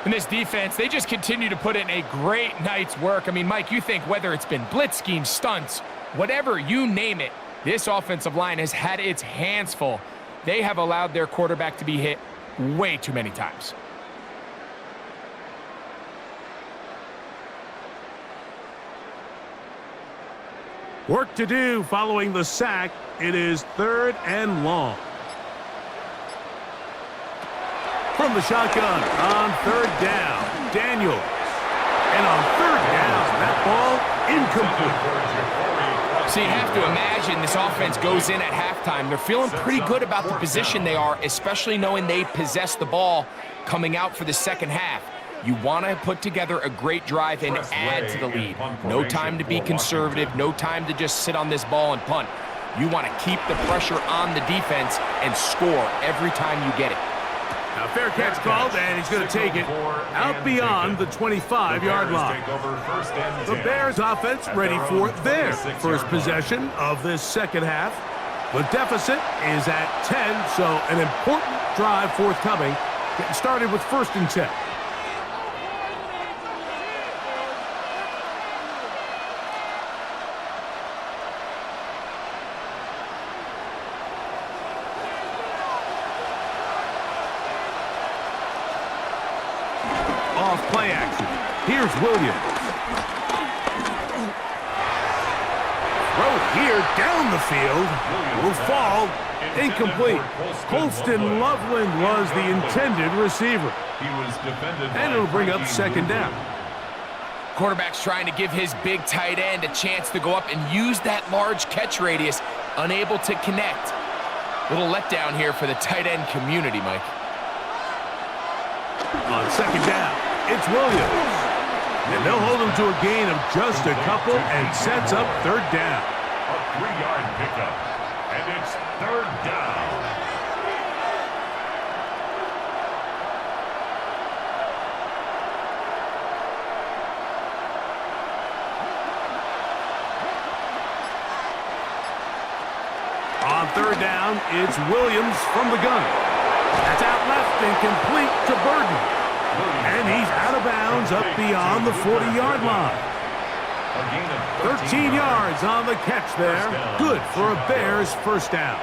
And this defense, they just continue to put in a great night's work. I mean, Mike, you think whether it's been blitz schemes, stunts, whatever you name it, this offensive line has had its hands full. They have allowed their quarterback to be hit way too many times. Work to do following the sack. It is 3rd and long. From the shotgun on 3rd down, Daniels. And on 3rd down, that ball incomplete. So you have to imagine this offense goes in at halftime. They're feeling pretty good about the position they are, especially knowing they possess the ball coming out for the second half. You want to put together a great drive and add to the lead. No time to be conservative, no time to just sit on this ball and punt. You want to keep the pressure on the defense and score every time you get it. Now, fair catch called, and he's going to take it out beyond the 25-yard line. The Bears offense ready for their first possession of this second half. The deficit is at 10, so an important drive forthcoming. Getting started with 1st and 10. Off play action. Here's Williams. Throw here down the field. Will fall. Incomplete. Colston Loveland was the intended receiver. And it'll bring up 2nd down. Quarterback's trying to give his big tight end a chance to go up and use that large catch radius. Unable to connect. Little letdown here for the tight end community, Mike. On 2nd down, it's Williams. And they'll hold him to a gain of just a couple and sets up 3rd down. A 3-yard pickup, and it's 3rd down. On 3rd down, it's Williams from the gun. That's out left and complete to Burden. And he's out of bounds up beyond the 40-yard line. 13 yards on the catch there. Good for a Bears 1st down.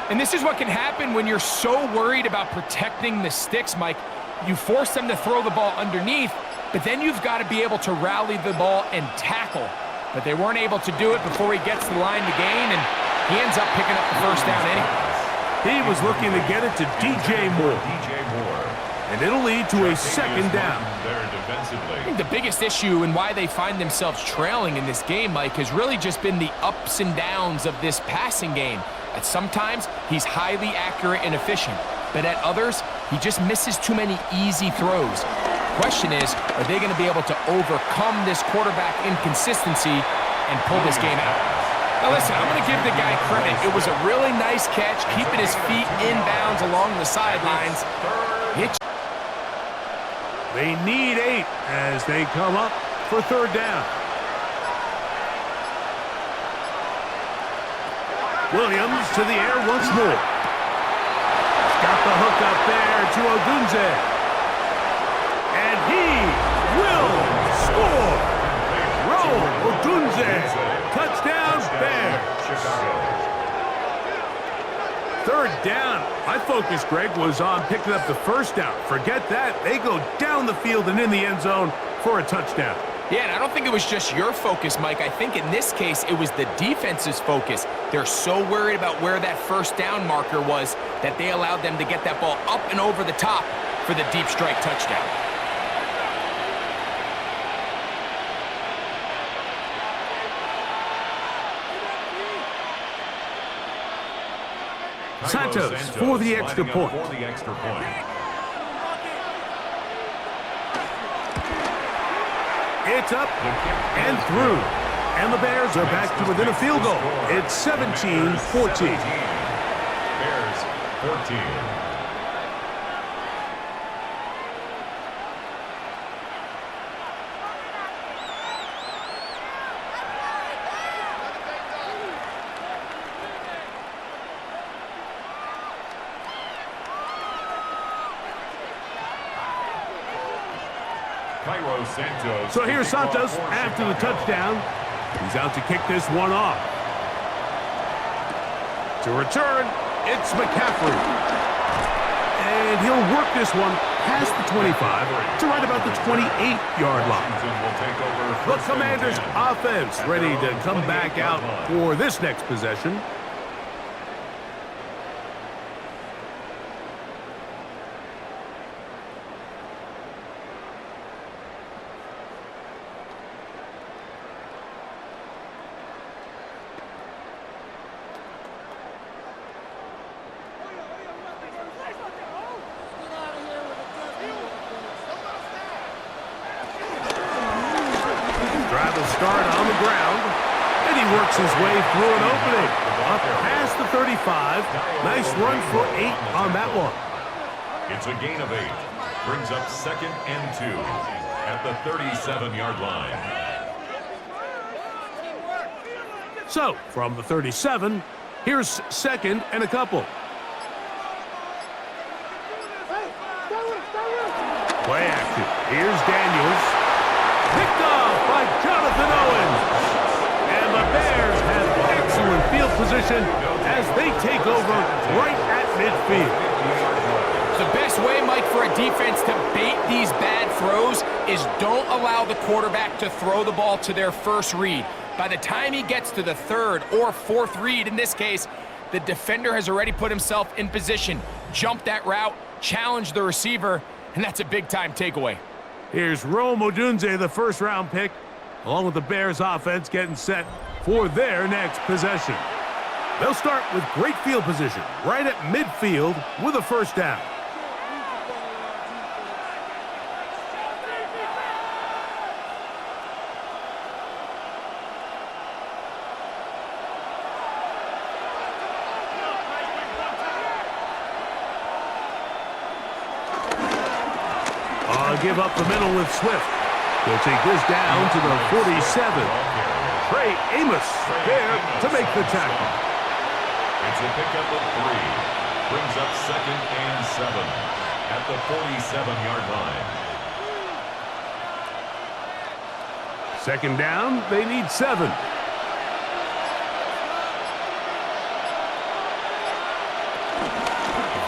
And this is what can happen when you're so worried about protecting the sticks, Mike. You force them to throw the ball underneath, but then you've got to be able to rally the ball and tackle. But they weren't able to do it before he gets the line to gain, and he ends up picking up the 1st down anyway. He was looking to get it to DJ Moore. And it'll lead to a 2nd down. I think the biggest issue and why they find themselves trailing in this game, Mike, has really just been the ups and downs of this passing game. At sometimes, he's highly accurate and efficient, but at others, he just misses too many easy throws. Question is, are they going to be able to overcome this quarterback inconsistency and pull this game out? Now listen, I'm going to give the guy credit. It was a really nice catch, keeping his feet inbounds along the sidelines. They need 8 as they come up for 3rd down. Williams to the air once more. He's got the hook up there to Odunze. And he will score. Roll Odunze. Touchdown, Bears. 3rd down. My focus, Greg, was on picking up the 1st down. Forget that. They go down the field and in the end zone for a touchdown. Yeah, and I don't think it was just your focus, Mike. I think in this case, it was the defense's focus. They're so worried about where that 1st down marker was that they allowed them to get that ball up and over the top for the deep strike touchdown. Santos for the extra point. It's up and through. And the Bears are back to within a field goal. It's 17-14. Bears 14. So here's Santos after the touchdown. He's out to kick this one off. To return, it's McCaffrey. And he'll work this one past the 25 to right about the 28-yard line. Will take over The first and Commanders' 10. offense ready to come back out 28-yard line. for this next possession. Drive will start on the ground, and he works his way through an opening. Up past the 35. Nice run for 8 on that one. It's a gain of 8. Brings up 2nd and 2 at the 37-yard line. So, from the 37, here's 2nd and a couple. Play action. Here's Daniels. Picked off by Jonathan Owens. And the Bears have excellent field position as they take over right at midfield. The best way, Mike, for a defense to bait these bad throws is don't allow the quarterback to throw the ball to their first read. By the time he gets to the 3rd or 4th read, in this case, the defender has already put himself in position, jumped that route, challenged the receiver, and that's a big-time takeaway. Here's Rome Odunze, the first-round pick, along with the Bears offense getting set for their next possession. They'll start with great field position right at midfield with a first down. Give up the middle with Swift. He'll take this down to the 47. Trey Amos there to make the tackle. It's a pickup of 3. Brings up 2nd and 7 at the 47-yard line. 2nd down, they need 7.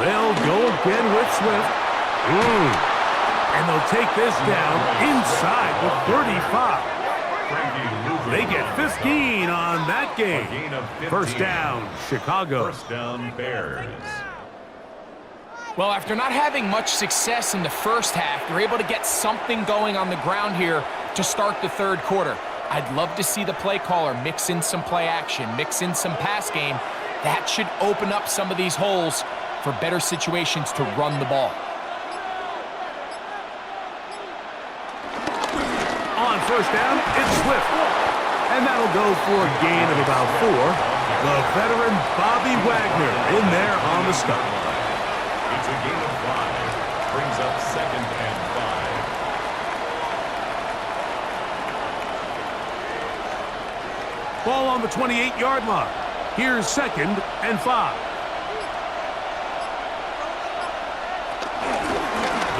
They'll go again with Swift. And they'll take this down inside the 35. They get 15 on that game. First down, Chicago. First down, Bears. Well, after not having much success in the first half, they're able to get something going on the ground here to start the 3rd quarter. I'd love to see the play caller mix in some play action, mix in some pass game. That should open up some of these holes for better situations to run the ball. On first down, it's Swift. And that'll go for a gain of about 4. The veteran Bobby Wagner in there on the stop. It's a gain of 5. Brings up 2nd and 5. Ball on the 28-yard line. Here's 2nd and 5.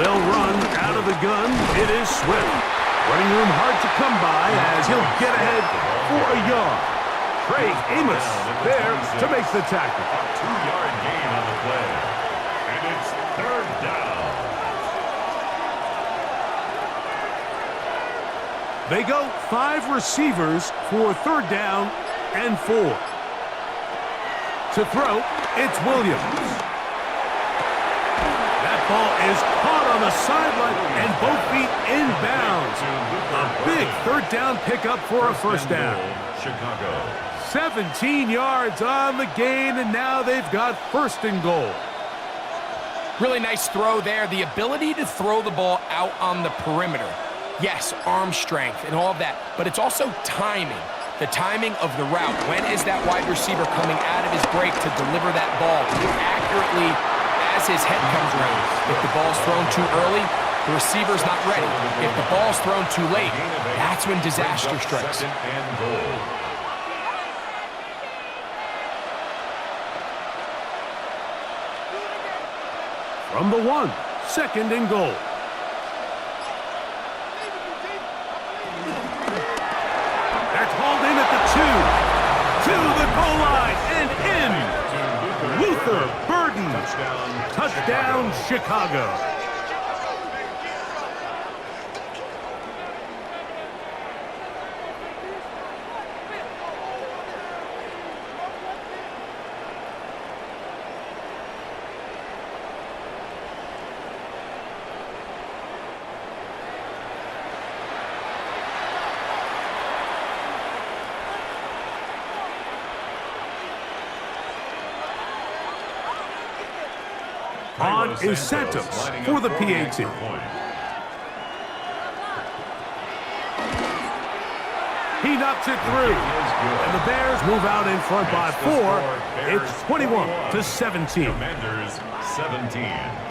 They'll run out of the gun. It is Swift. Running room hard to come by as he'll get ahead for a yard. Trey Amos there to make the tackle. A 2-yard gain on the play. And it's 3rd down. They go 5 receivers for 3rd down and 4. To throw, it's Williams. That ball is caught on the sideline and both feet inbounds. A big 3rd down pickup for a first down. Chicago. 17 yards on the gain, and now they've got 1st and goal. Really nice throw there. The ability to throw the ball out on the perimeter. Yes, arm strength and all of that, but it's also timing. The timing of the route. When is that wide receiver coming out of his break to deliver that ball accurately as his head comes around? If the ball's thrown too early, the receiver's not ready. If the ball's thrown too late, that's when disaster strikes. 2nd and goal. From the 1, 2nd and goal. That's hauled in at the 2. To the goal line and in. Luther Burden. Touchdown, Chicago. on is Santos for the PAT. He knocks it through. And the Bears move out in front by 4. It's 21-17. Commanders 17.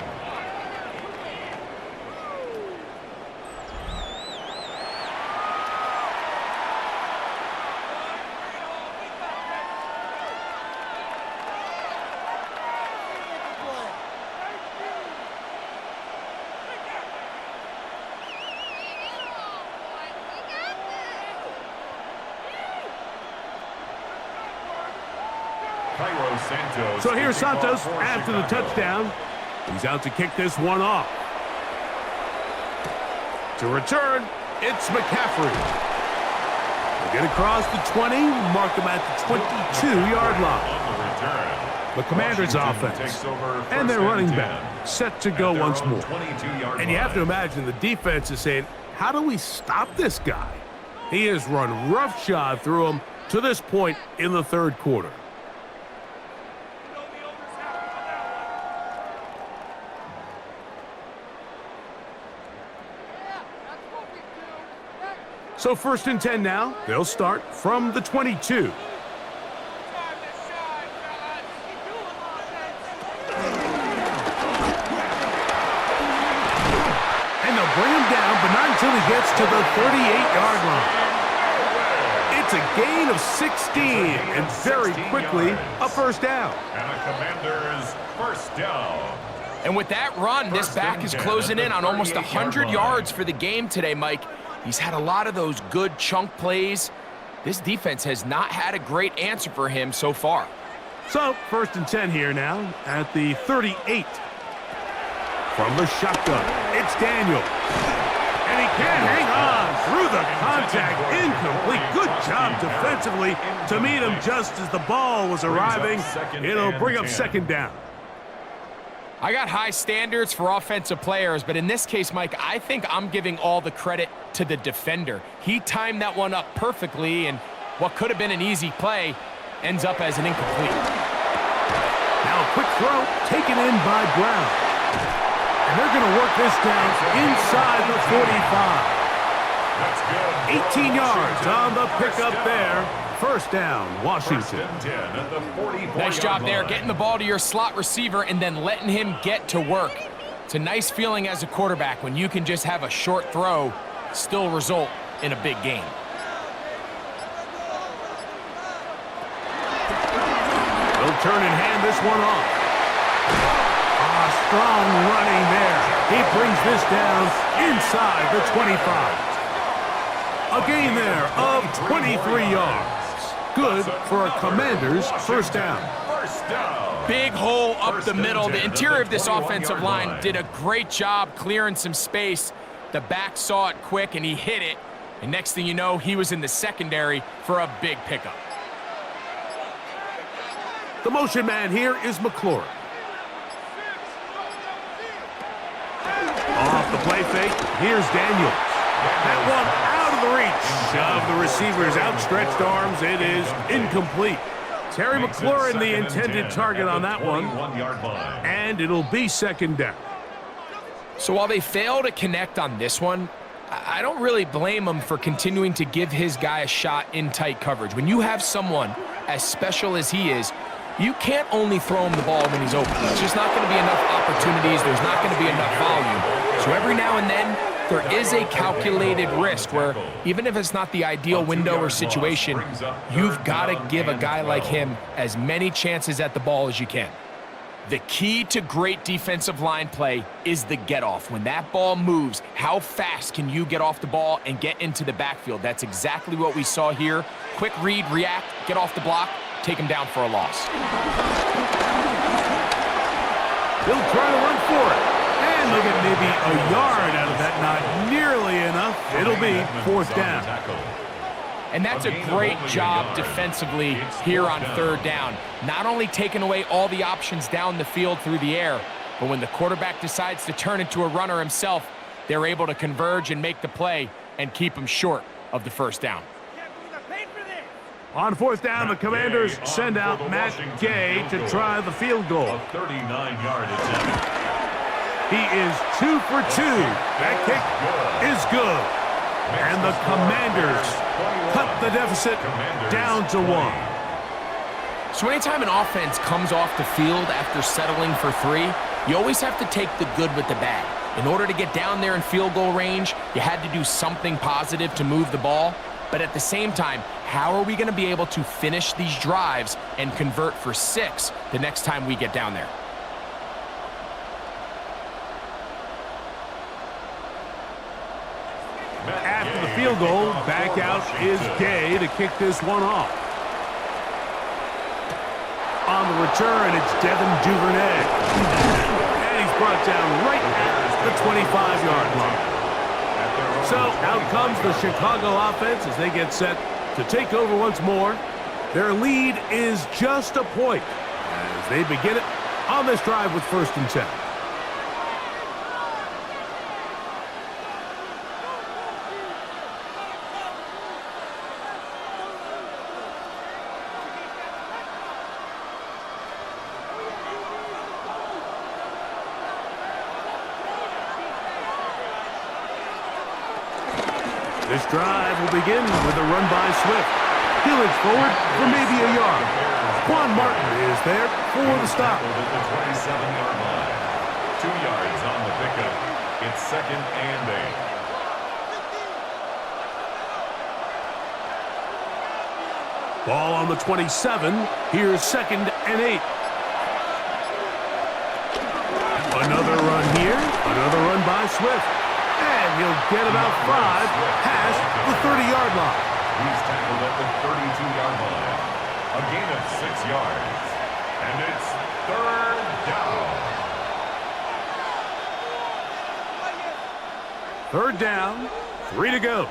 So here's Santos after the touchdown. He's out to kick this one off. To return, it's McCaffrey. They get across the 20, mark him at the 22-yard line. The Commanders' offense and their running back set to go once more. And you have to imagine the defense is saying, how do we stop this guy? He has run roughshod through him to this point in the third quarter. So 1st and 10 now. They'll start from the 22. And they'll bring him down, but not until he gets to the 38-yard line. It's a gain of 16, and very quickly, a first down. And a Commanders first down. And with that run, this back is closing in on almost 100 yards for the game today, Mike. He's had a lot of those good chunk plays. This defense has not had a great answer for him so far. So, 1st and 10 here now at the 38. From the shotgun, it's Daniel. And he can't hang on through the contact. Incomplete. Good job defensively to meet him just as the ball was arriving. It'll bring up 2nd down. I got high standards for offensive players, but in this case, Mike, I think I'm giving all the credit to the defender. He timed that one up perfectly, and what could have been an easy play ends up as an incomplete. Now a quick throw taken in by Brown. And they're going to work this down inside the 45. 18 yards on the pickup there. First down, Washington. Nice job there, getting the ball to your slot receiver and then letting him get to work. It's a nice feeling as a quarterback when you can just have a short throw, still result in a big game. They'll turn and hand this one off. Strong running there. He brings this down inside the 25. A gain there of 23 yards. Good for a Commander's first down. Big hole up the middle. The interior of this offensive line did a great job clearing some space. The back saw it quick, and he hit it. And next thing you know, he was in the secondary for a big pickup. The motion man here is McLaurin. Off the play fake, here's Daniels. That one out of the reach of the receiver's outstretched arms. It is incomplete. Terry McLaurin, the intended target on that one. And it'll be 2nd down. So while they fail to connect on this one, I don't really blame him for continuing to give his guy a shot in tight coverage. When you have someone as special as he is, you can't only throw him the ball when he's open. It's just not going to be enough opportunities. There's not going to be enough volume. So every now and then, there is a calculated risk where even if it's not the ideal window or situation, you've got to give a guy like him as many chances at the ball as you can. The key to great defensive line play is the get-off. When that ball moves, how fast can you get off the ball and get into the backfield? That's exactly what we saw here. Quick read, react, get off the block, take him down for a loss. He'll try to run for it. And they'll get maybe a yard out of that. Not nearly enough. It'll be 4th down. And that's a great job defensively here on 3rd down. Not only taking away all the options down the field through the air, but when the quarterback decides to turn into a runner himself, they're able to converge and make the play and keep him short of the 1st down. On 4th down, the Commanders send out Matt Gay to try the field goal. A 39-yard attempt. He is 2 for 2. That kick is good. And the Commanders cut the deficit down to 1. So anytime an offense comes off the field after settling for 3, you always have to take the good with the bad. In order to get down there in field goal range, you had to do something positive to move the ball. But at the same time, how are we going to be able to finish these drives and convert for 6 the next time we get down there? After the field goal, back out is Gay to kick this one off. On the return, it's Devin Duvernay. And he's brought down right at the 25-yard line. So out comes the Chicago offense as they get set to take over once more. Their lead is just a point as they begin it on this drive with 1st and 10. This drive will begin with a run by Swift. He'll inch forward for maybe a yard. Quan Martin is there for the stop. At the 27-yard line. 2 yards on the pickup. It's 2nd and 8. Ball on the 27. Here's 2nd and 8. Another run here. Another run by Swift. And he'll get about 5 past the 30-yard line. He's tackled at the 32-yard line. A gain of 6 yards. And it's 3rd down. 3rd down, 3 to go.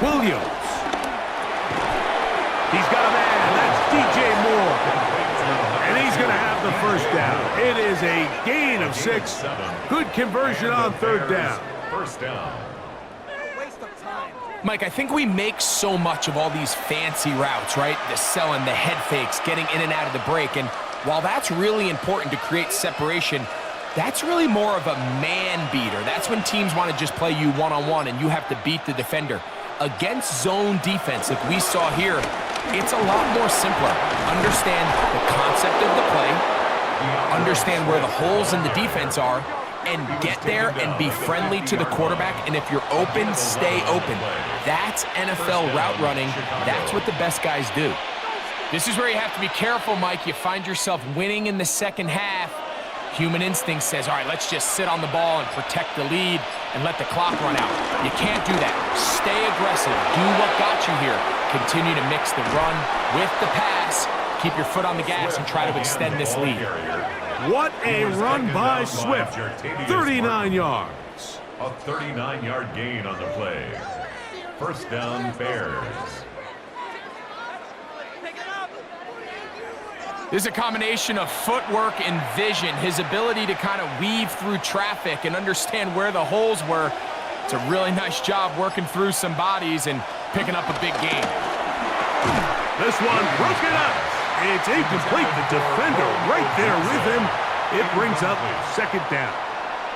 Williams. He's got a man. That's DJ Moore. And he's going to have the 1st down. It is a gain of 6. Good conversion on 3rd down. 1st down. Mike, I think we make so much of all these fancy routes, right? The selling, the head fakes, getting in and out of the break. And while that's really important to create separation, that's really more of a man beater. That's when teams want to just play you one-on-one and you have to beat the defender. Against zone defense, like we saw here, it's a lot more simpler. Understand the concept of the play, understand where the holes in the defense are, and get there and be friendly to the quarterback. And if you're open, stay open. That's NFL route running. That's what the best guys do. This is where you have to be careful, Mike. You find yourself winning in the 2nd half. Human instinct says, all right, let's just sit on the ball and protect the lead and let the clock run out. You can't do that. Stay aggressive. Do what got you here. Continue to mix the run with the pass. Keep your foot on the gas and try to extend this lead. What a run by Swift. 39 yards. A 39-yard gain on the play. 1st down, Bears. This is a combination of footwork and vision, his ability to kind of weave through traffic and understand where the holes were. It's a really nice job working through some bodies and picking up a big gain. This one broken up. It's incomplete. The defender right there with him. It brings up 2nd down.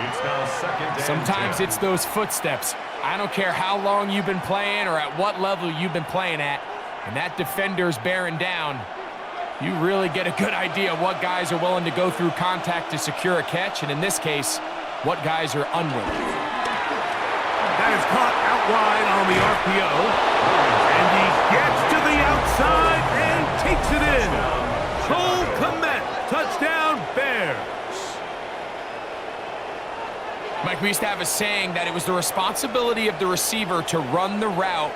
It's now 2nd and Sometimes 10. it's those footsteps. I don't care how long you've been playing or at what level you've been playing at, and that defender's bearing down. You really get a good idea of what guys are willing to go through contact to secure a catch, and in this case, what guys are unwilling. That is caught out wide on the RPO. And he gets to the outside and takes it in. Cole Kmet, touchdown Bears. Mike, we used to have a saying that it was the responsibility of the receiver to run the route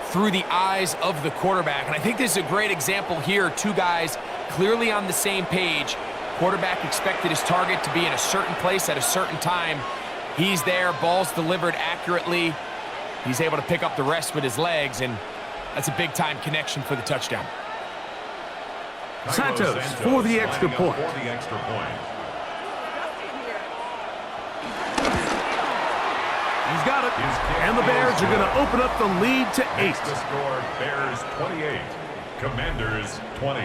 through the eyes of the quarterback. And I think this is a great example here. 2 guys clearly on the same page. Quarterback expected his target to be in a certain place at a certain time. He's there, ball's delivered accurately. He's able to pick up the rest with his legs, and that's a big-time connection for the touchdown. Santos for the extra point. He's got it. And the Bears are going to open up the lead to 8. The score, Bears 28, Commanders 20.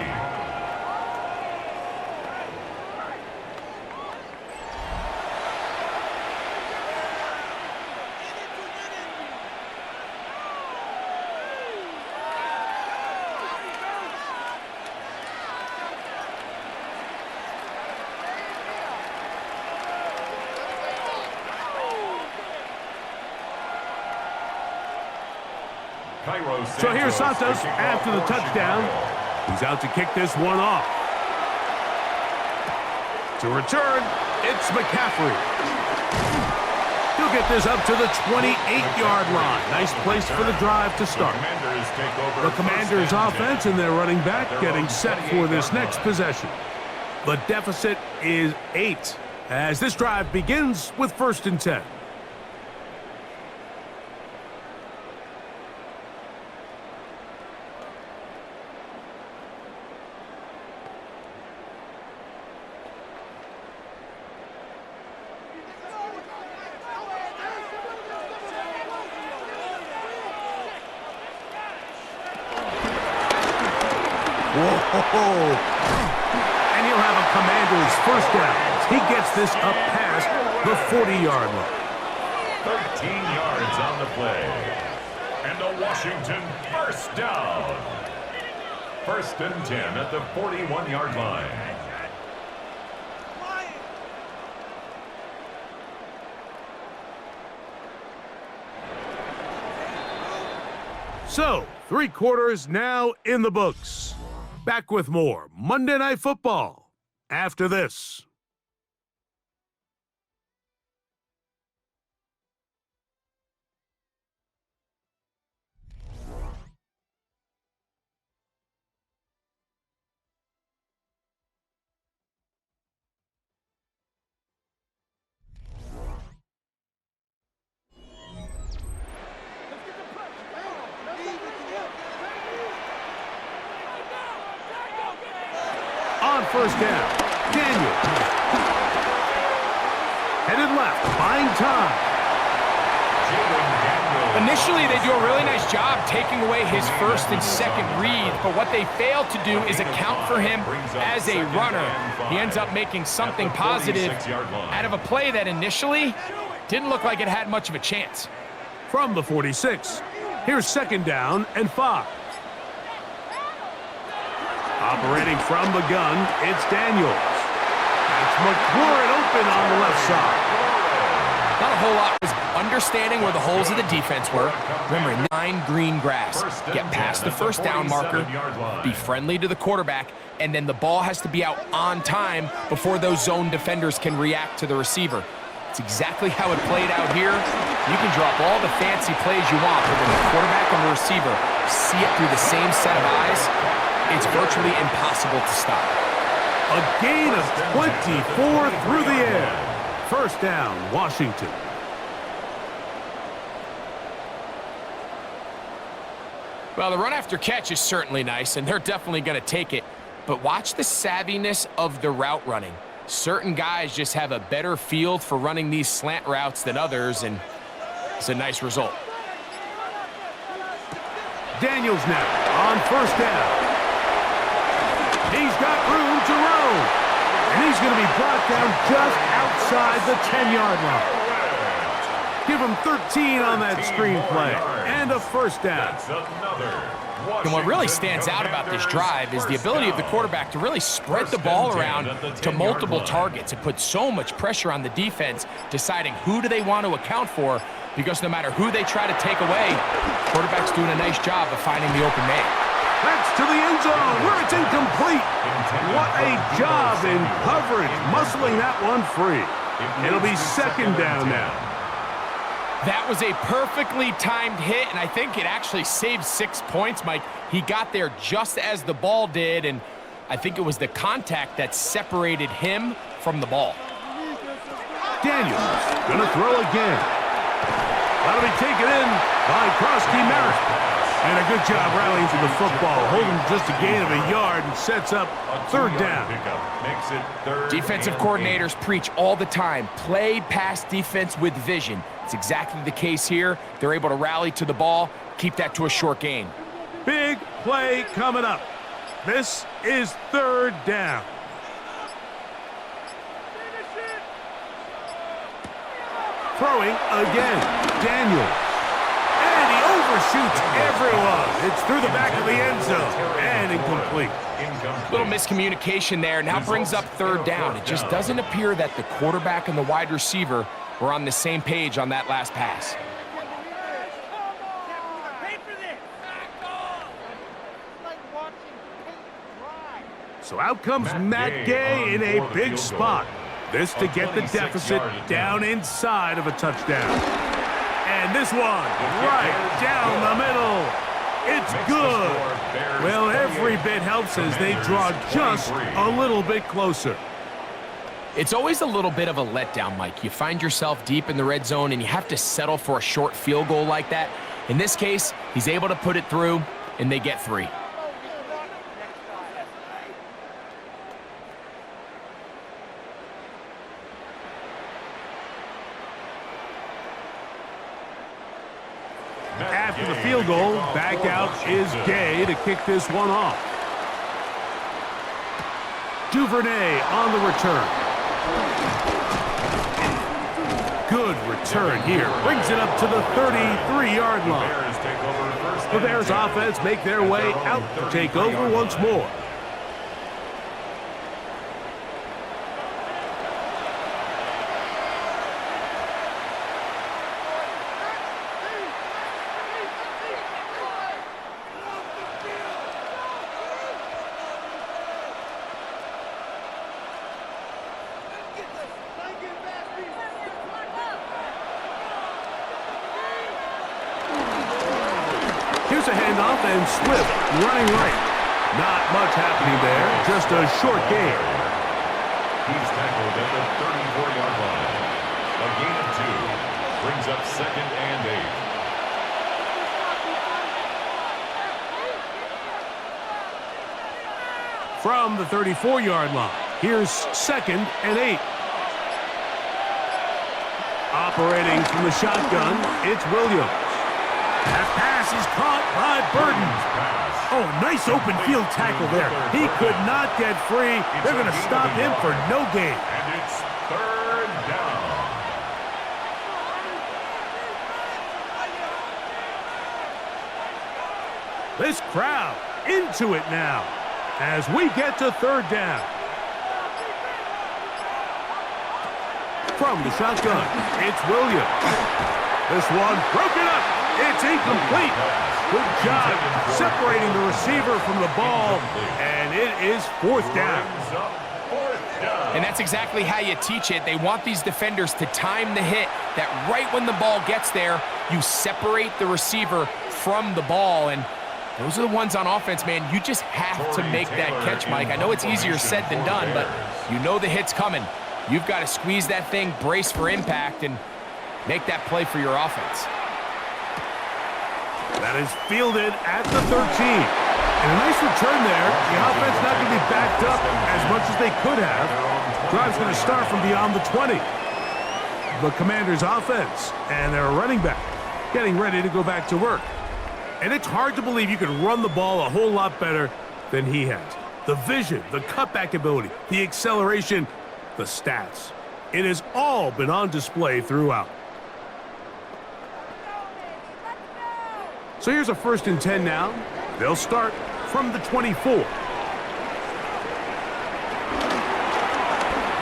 So here's Santos after the touchdown. He's out to kick this one off. To return, it's McCaffrey. He'll get this up to the 28-yard line. Nice place for the drive to start. The Commanders' offense and their running back getting set for this next possession. The deficit is 8 as this drive begins with 1st and 10. Whoa! And he'll have a Commander's 1st down. He gets this up past the 40-yard line. 13 yards on the play. And a Washington 1st down. 1st and 10 at the 41-yard line. So, 3 quarters now in the books. Back with more Monday Night Football after this. On 1st down, Daniel. Headed left, buying time. Initially, they do a really nice job taking away his 1st and 2nd read, but what they fail to do is account for him as a runner. He ends up making something positive out of a play that initially didn't look like it had much of a chance. From the 46, here's 2nd down and 5. Operating from the gun, it's Daniels. That's McLaurin open on the left side. Not a whole lot. Understanding where the holes of the defense were. Remember, 9 green grass. Get past the 1st down marker, be friendly to the quarterback, and then the ball has to be out on time before those zone defenders can react to the receiver. It's exactly how it played out here. You can drop all the fancy plays you want, but when the quarterback and the receiver see it through the same set of eyes, it's virtually impossible to stop. A gain of 24 through the air. 1st down, Washington. Well, the run after catch is certainly nice, and they're definitely going to take it. But watch the savviness of the route running. Certain guys just have a better feel for running these slant routes than others, and it's a nice result. Daniels now on 1st down. He's got room to roam. And he's going to be brought down just outside the 10-yard line. Give him 13 on that screenplay. And a 1st down. And what really stands out about this drive is the ability of the quarterback to really spread the ball around to multiple targets. It puts so much pressure on the defense, deciding who do they want to account for, because no matter who they try to take away, quarterback's doing a nice job of finding the open man. That's to the end zone where it's incomplete. What a job in coverage, muscling that one free. It'll be 2nd down now. That was a perfectly timed hit, and I think it actually saved 6 points, Mike. He got there just as the ball did, and I think it was the contact that separated him from the ball. Daniels gonna throw again. That'll be taken in by Krosky Merritt. And a good job rallying to the football, holding just a gain of a yard and sets up 3rd down. Defensive coordinators preach all the time, play pass defense with vision. It's exactly the case here. They're able to rally to the ball, keep that to a short gain. Big play coming up. This is 3rd down. Throwing again, Daniels. And he overshoots everyone. It's through the back of the end zone and incomplete. Little miscommunication there. Now brings up 3rd down. It just doesn't appear that the quarterback and the wide receiver were on the same page on that last pass. So out comes Matt Gay in a big spot. This to get the deficit down inside of a touchdown. And this one, right down the middle. It's good. Well, every bit helps as they draw just a little bit closer. It's always a little bit of a letdown, Mike. You find yourself deep in the red zone and you have to settle for a short field goal like that. In this case, he's able to put it through and they get 3. After the field goal, back out is Gay to kick this one off. Duvernay on the return. Good return here. Brings it up to the 33-yard line. The Bears offense make their way out to take over once more. Here's a handoff and Swift running right. Not much happening there, just a short gain. He's tackled at the 34-yard line. A gain of 2 brings up 2nd and 8. From the 34-yard line, here's 2nd and 8. Operating from the shotgun, it's Williams. That pass is caught by Burton. Oh, nice open field tackle there. He could not get free. They're going to stop him for no gain. And it's 3rd down. This crowd into it now as we get to 3rd down. From the shotgun, it's Williams. This one broken up. It's incomplete. Good job separating the receiver from the ball, and it is 4th down. And that's exactly how you teach it. They want these defenders to time the hit, that right when the ball gets there, you separate the receiver from the ball. And those are the ones on offense, man. You just have to make that catch, Mike. I know it's easier said than done, but you know the hit's coming. You've got to squeeze that thing, brace for impact, and make that play for your offense. That is fielded at the 13. And a nice return there. The offense not going to be backed up as much as they could have. Drive's going to start from beyond the 20. The Commanders' offense and their running back getting ready to go back to work. And it's hard to believe you can run the ball a whole lot better than he has. The vision, the cutback ability, the acceleration, the stats. It has all been on display throughout. So here's a 1st and 10 now. They'll start from the 24.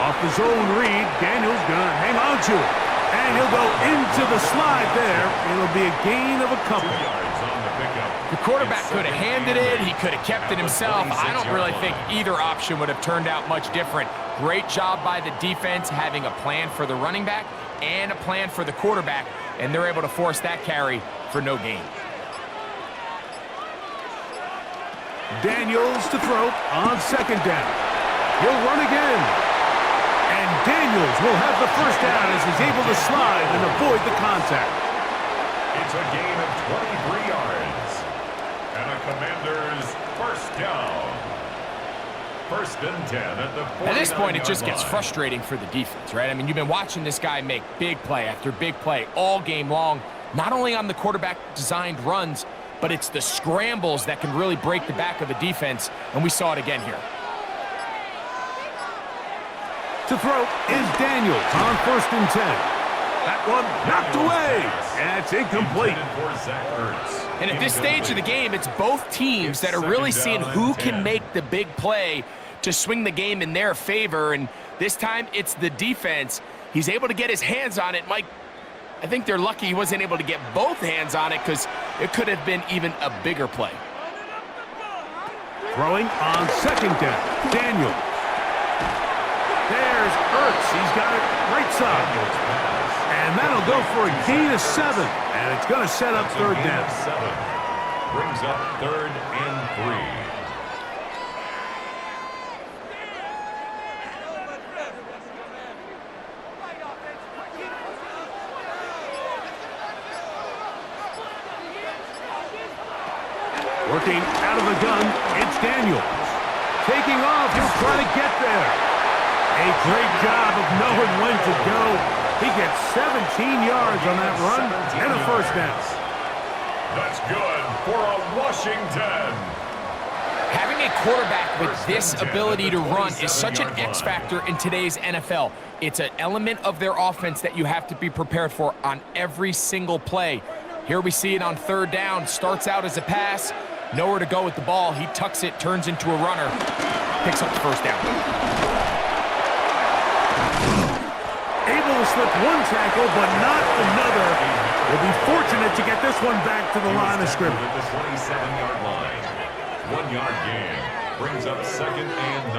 Off the zone read, Daniels gonna hang on to it. And he'll go into the slide there. It'll be a gain of a couple. 2 yards on the pickup. The quarterback could have handed it. He could have kept it himself. I don't really think either option would have turned out much different. Great job by the defense having a plan for the running back and a plan for the quarterback, and they're able to force that carry for no gain. Daniels to throw on 2nd down. He'll run again. And Daniels will have the 1st down as he's able to slide and avoid the contact. It's a gain of 23 yards. And a Commander's 1st down. 1st and 10 at the 49-yard line. At this point, it just gets frustrating for the defense, right? I mean, you've been watching this guy make big play after big play all game long, not only on the quarterback-designed runs, but it's the scrambles that can really break the back of a defense, and we saw it again here. To throw is Daniels on 1st and 10. That one knocked away, and it's incomplete. And at this stage of the game, it's both teams that are really seeing who can make the big play to swing the game in their favor, and this time it's the defense. He's able to get his hands on it. Mike, I think they're lucky he wasn't able to get both hands on it because it could have been even a bigger play. Throwing on second down. Daniels. There's Ertz. He's got it right side. And that'll go for a gain of 7. And it's going to set up third down. 7. Brings up 3rd and 3. Working out of the gun, it's Daniels. Taking off, he'll try to get there. A great job of knowing when to go. He gets 17 yards on that run and a first down. That's good for a Washington. Having a quarterback with this ability to run is such an X factor in today's NFL. It's an element of their offense that you have to be prepared for on every single play. Here we see it on third down. Starts out as a pass. Nowhere to go with the ball. He tucks it, turns into a runner. Picks up the first down. Able to slip one tackle, but not another. Will be fortunate to get this one back to the line of scrimmage. At the 27-yard line. 1-yard gain. Brings up 2nd and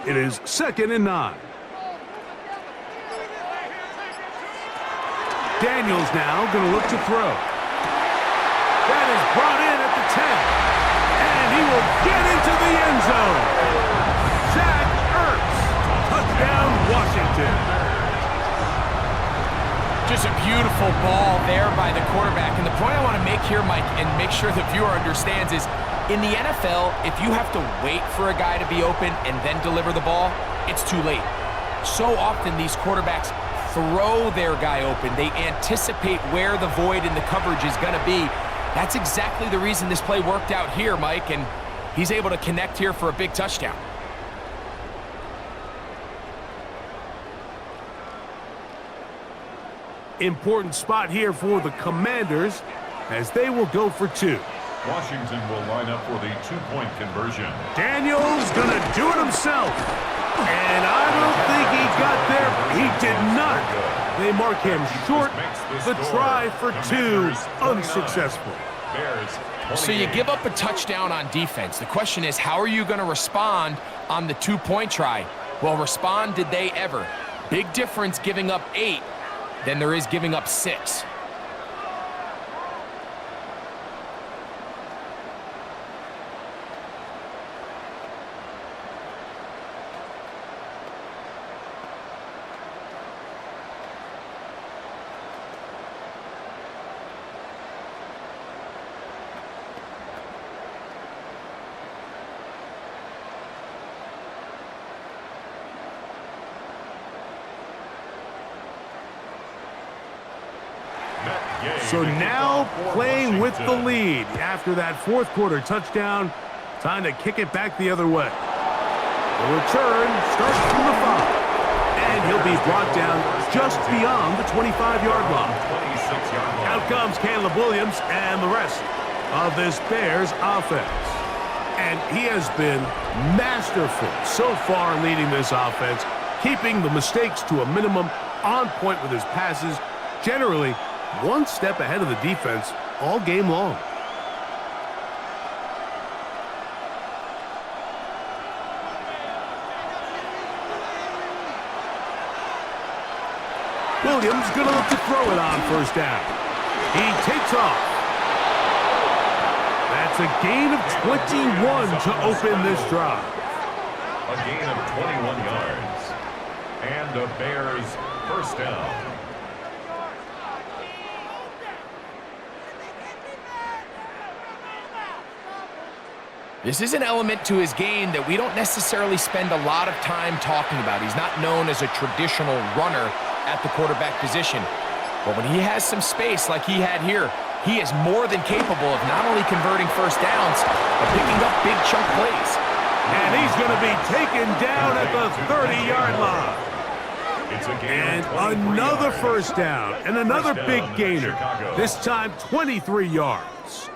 9. It is 2nd and 9. Daniels now going to look to throw. That is brought in at the 10. And he will get into the end zone. Zach Ertz. Touchdown, Washington. Just a beautiful ball there by the quarterback. And the point I want to make here, Mike, and make sure the viewer understands is, in the NFL, if you have to wait for a guy to be open and then deliver the ball, it's too late. So often these quarterbacks throw their guy open. They anticipate where the void in the coverage is going to be. That's exactly the reason this play worked out here, Mike, and he's able to connect here for a big touchdown. Important spot here for the Commanders as they will go for 2. Washington will line up for the 2-point conversion. Daniels going to do it himself. And I don't think he got there. He did not. They mark him short. The try for 2, unsuccessful. So you give up a touchdown on defense. The question is, how are you going to respond on the 2-point try? Well, respond did they ever. Big difference giving up 8 than there is giving up 6. So now playing with the lead after that fourth quarter touchdown. Time to kick it back the other way. The return starts from the 5. And he'll be brought down just beyond the 25-yard line. Out comes Caleb Williams and the rest of this Bears offense. And he has been masterful so far leading this offense, keeping the mistakes to a minimum, on point with his passes, generally one step ahead of the defense all game long. Williams going to look to throw it on first down. He takes off. That's a gain of 21 to open this drive. A gain of 21 yards. And the Bears first down. This is an element to his game that we don't necessarily spend a lot of time talking about. He's not known as a traditional runner at the quarterback position. But when he has some space like he had here, he is more than capable of not only converting first downs, but picking up big chunk plays. And he's going to be taken down at the 30-yard line. And another first down and another big gainer. This time 23 yards.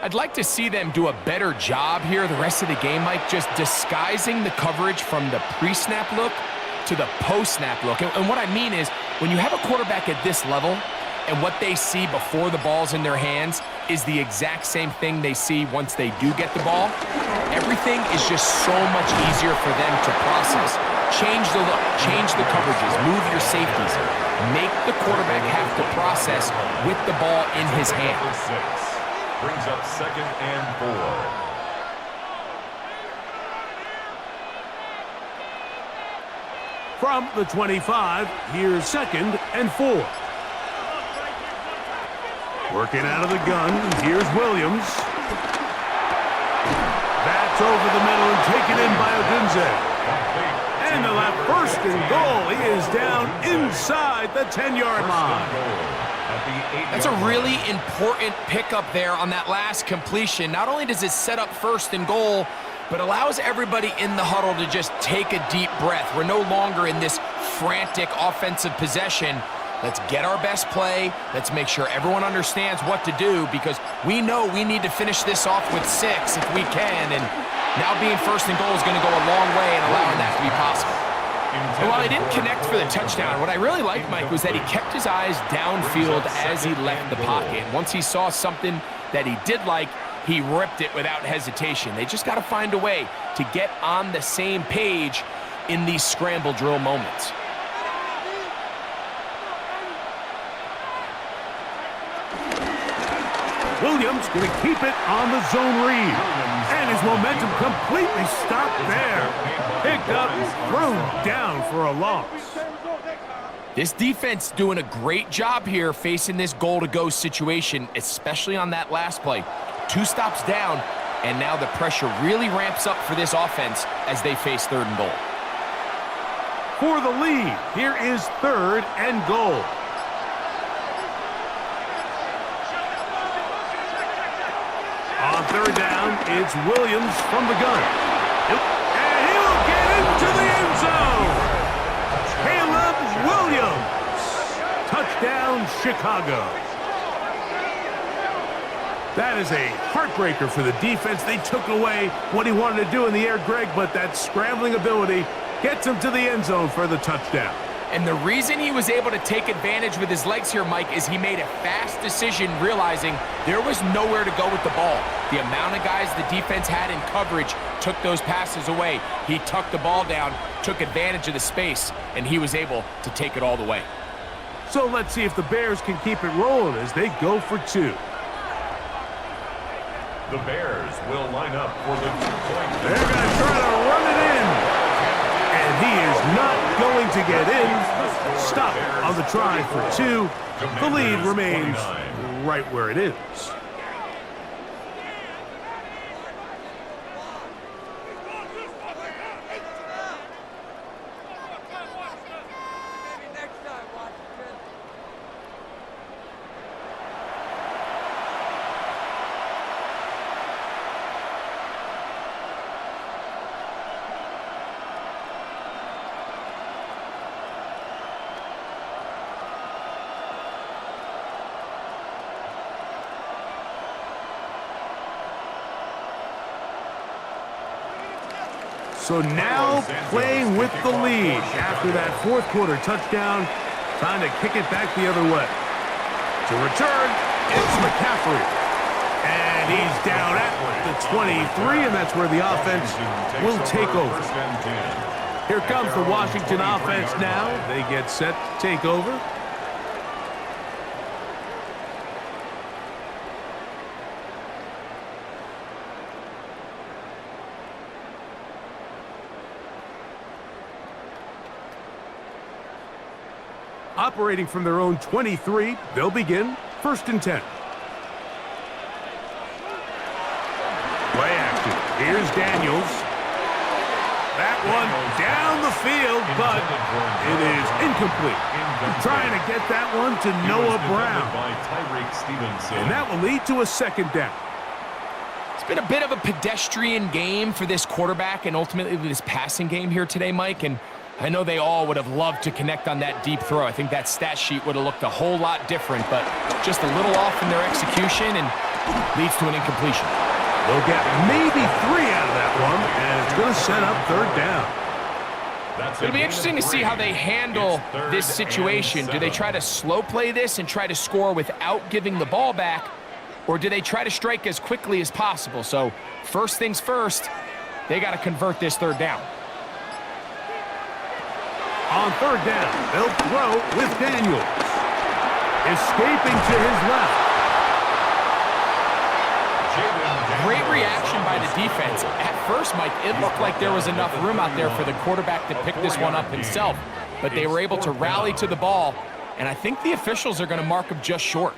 I'd like to see them do a better job here the rest of the game, Mike, just disguising the coverage from the pre-snap look to the post-snap look. And what I mean is, when you have a quarterback at this level, and what they see before the ball's in their hands is the exact same thing they see once they do get the ball, everything is just so much easier for them to process. Change the look, change the coverages, move your safeties. Make the quarterback have to process with the ball in his hand. Brings up 2nd and 4. From the 25, here's 2nd and 4. Working out of the gun, here's Williams. That's over the middle and taken in by Odunze. And the left, 1st and goal. He is down inside the 10-yard line. That's a really important pickup there on that last completion. Not only does it set up 1st and goal, but allows everybody in the huddle to just take a deep breath. We're no longer in this frantic offensive possession. Let's get our best play. Let's make sure everyone understands what to do, because we know we need to finish this off with 6 if we can. And now being 1st and goal is going to go a long way in allowing that to be possible. And while he didn't connect for the touchdown, what I really liked, Mike, was that he kept his eyes downfield as he left the pocket. Once he saw something that he did like, he ripped it without hesitation. They just got to find a way to get on the same page in these scramble drill moments. Williams going to keep it on the zone read. And his momentum completely stopped there. Picked up, thrown down for a loss. This defense doing a great job here facing this goal-to-go situation, especially on that last play. 2 stops down, and now the pressure really ramps up for this offense as they face 3rd and goal. For the lead, here is 3rd and goal. On 3rd down, it's Williams from the gun. And he will get into the end zone. Caleb Williams. Touchdown, Chicago. That is a heartbreaker for the defense. They took away what he wanted to do in the air, Greg, but that scrambling ability gets him to the end zone for the touchdown. And the reason he was able to take advantage with his legs here, Mike, is he made a fast decision realizing there was nowhere to go with the ball. The amount of guys the defense had in coverage took those passes away. He tucked the ball down, took advantage of the space, and he was able to take it all the way. So let's see if the Bears can keep it rolling as they go for 2. The Bears will line up for the 2-point. They're going to try to run it in. And he is not going to get in. Stop on the try for 2. The lead remains right where it is. So now playing with the lead after that 4th quarter touchdown, trying to kick it back the other way. To return, it's McCaffrey. And he's down at the 23, and that's where the offense will take over. Here comes the Washington offense now. They get set to take over. Operating from their own 23, they'll begin 1st and 10. Play action. Here's Daniels. That one down the field, but it is incomplete. Trying to get that one to Noah Brown. And that will lead to a 2nd down. It's been a bit of a pedestrian game for this quarterback and ultimately this passing game here today, Mike. And I know they all would have loved to connect on that deep throw. I think that stat sheet would have looked a whole lot different, but just a little off in their execution and leads to an incompletion. They'll get maybe 3 out of that one, and it's going to set up 3rd down. It'll be interesting to see how they handle this situation. Do they try to slow play this and try to score without giving the ball back, or do they try to strike as quickly as possible? So first things first, they got to convert this third down. On third down, they'll throw with Daniels. Escaping to his left. Great reaction by the defense. At first, Mike, it looked like there was enough room out there for the quarterback to pick this one up himself, but they were able to rally to the ball, and I think the officials are going to mark him just short.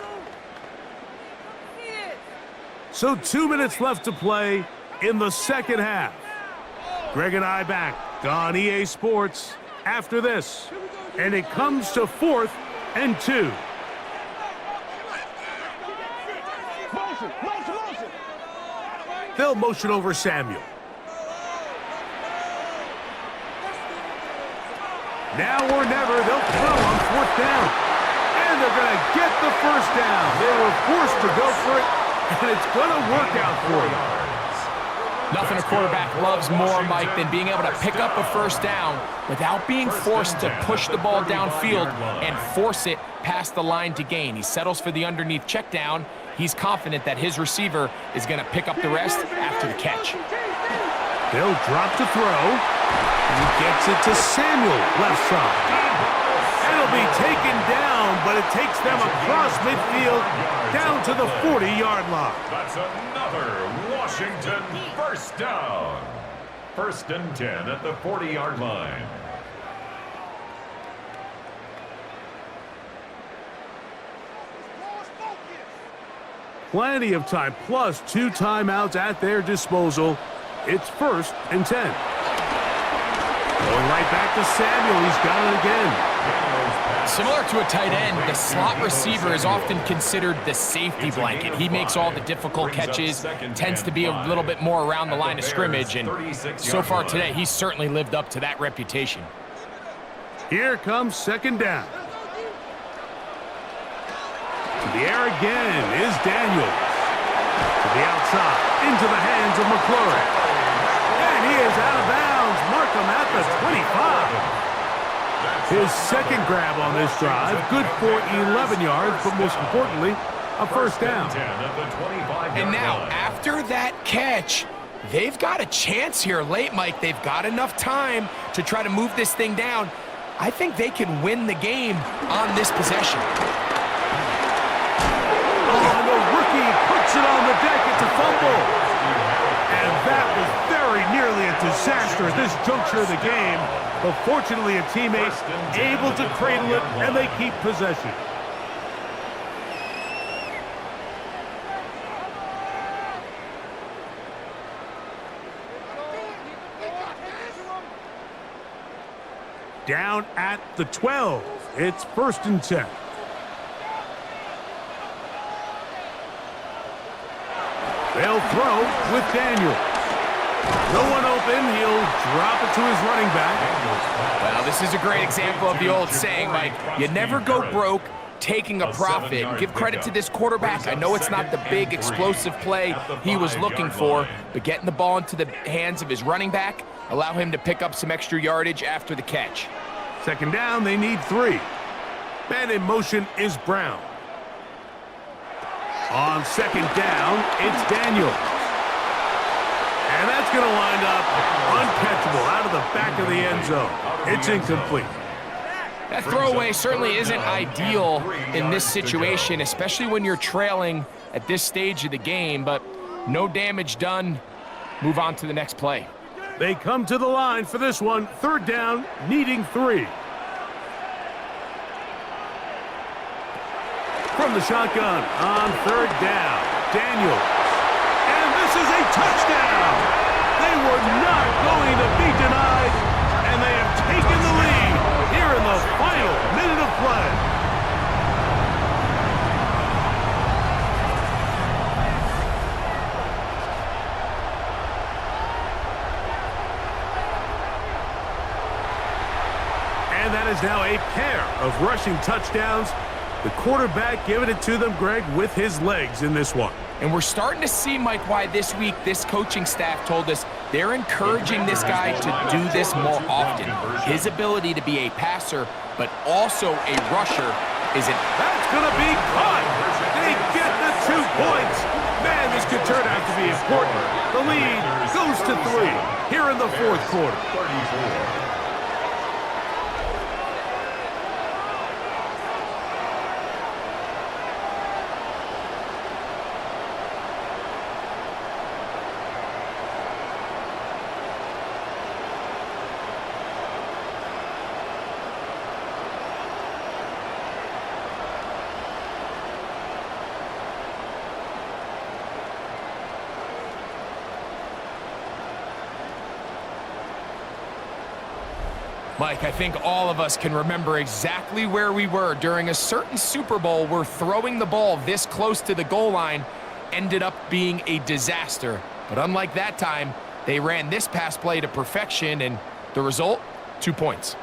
So 2 minutes left to play in the second half. Greg and I back on EA Sports after this, and it comes to 4th and 2. They'll motion over Samuel. Now or never, they'll throw on 4th down. And they're going to get the first down. They were forced to go for it, and it's going to work out for them. Nothing a quarterback loves more, Mike, than being able to pick up a first down without being forced to push the ball downfield and force it past the line to gain. He settles for the underneath check down. He's confident that his receiver is going to pick up the rest after the catch. They'll drop to throw. He gets it to Samuel, left side. It'll be taken down, but it takes them across midfield down to the 40-yard line. That's another Washington first down. 1st and 10 at the 40-yard line. Plenty of time, plus 2 timeouts at their disposal. It's 1st and 10. Going right back to Samuel. He's got it again. Similar to a tight end, the slot receiver is often considered the safety blanket. He makes all the difficult catches, tends to be a little bit more around the line of scrimmage, and so far today, he's certainly lived up to that reputation. Here comes 2nd down. To the air again is Daniels. To the outside, into the hands of McClure. And he is out of bounds. Mark him at the 25. His second grab on this drive, good for 11 yards, but most importantly, a first down. And now, after that catch, they've got a chance here late, Mike. They've got enough time to try to move this thing down. I think they can win the game on this possession. And the rookie puts it on the deck. It's a fumble. And that was very nearly a disaster at this juncture of the game. But fortunately, a teammate able to cradle it, and they keep possession. Down at the 12. It's 1st and 10. They'll throw with Daniels. No one open. He'll drop it to his running back. Well, this is a great example of the old saying, Mike, you never go broke taking a profit. Give credit to this quarterback. I know it's not the big explosive play he was looking for, but getting the ball into the hands of his running back, allow him to pick up some extra yardage after the catch. 2nd down, they need 3. Man in motion is Brown. On 2nd down, it's Daniels. And that's going to wind up uncatchable out of the back of the end zone. It's incomplete. That throwaway certainly isn't ideal in this situation, especially when you're trailing at this stage of the game, but no damage done. Move on to the next play. They come to the line for this one. 3rd down, needing 3. From the shotgun on 3rd down, Daniels. And this is a touchdown. They were not going to be denied, and they have taken the lead here in the final minute of play. And that is now a pair of rushing touchdowns. The quarterback giving it to them, Greg, with his legs in this one. And we're starting to see, Mike, why this week this coaching staff told us They're encouraging this guy to do this more often. His ability to be a passer, but also a rusher is an... That's going to be caught. They get the 2 points. Man, this could turn out to be important. The lead goes to 3 here in the 4th quarter. 34. Mike, I think all of us can remember exactly where we were during a certain Super Bowl where throwing the ball this close to the goal line ended up being a disaster. But unlike that time, they ran this pass play to perfection, and the result, 2 points.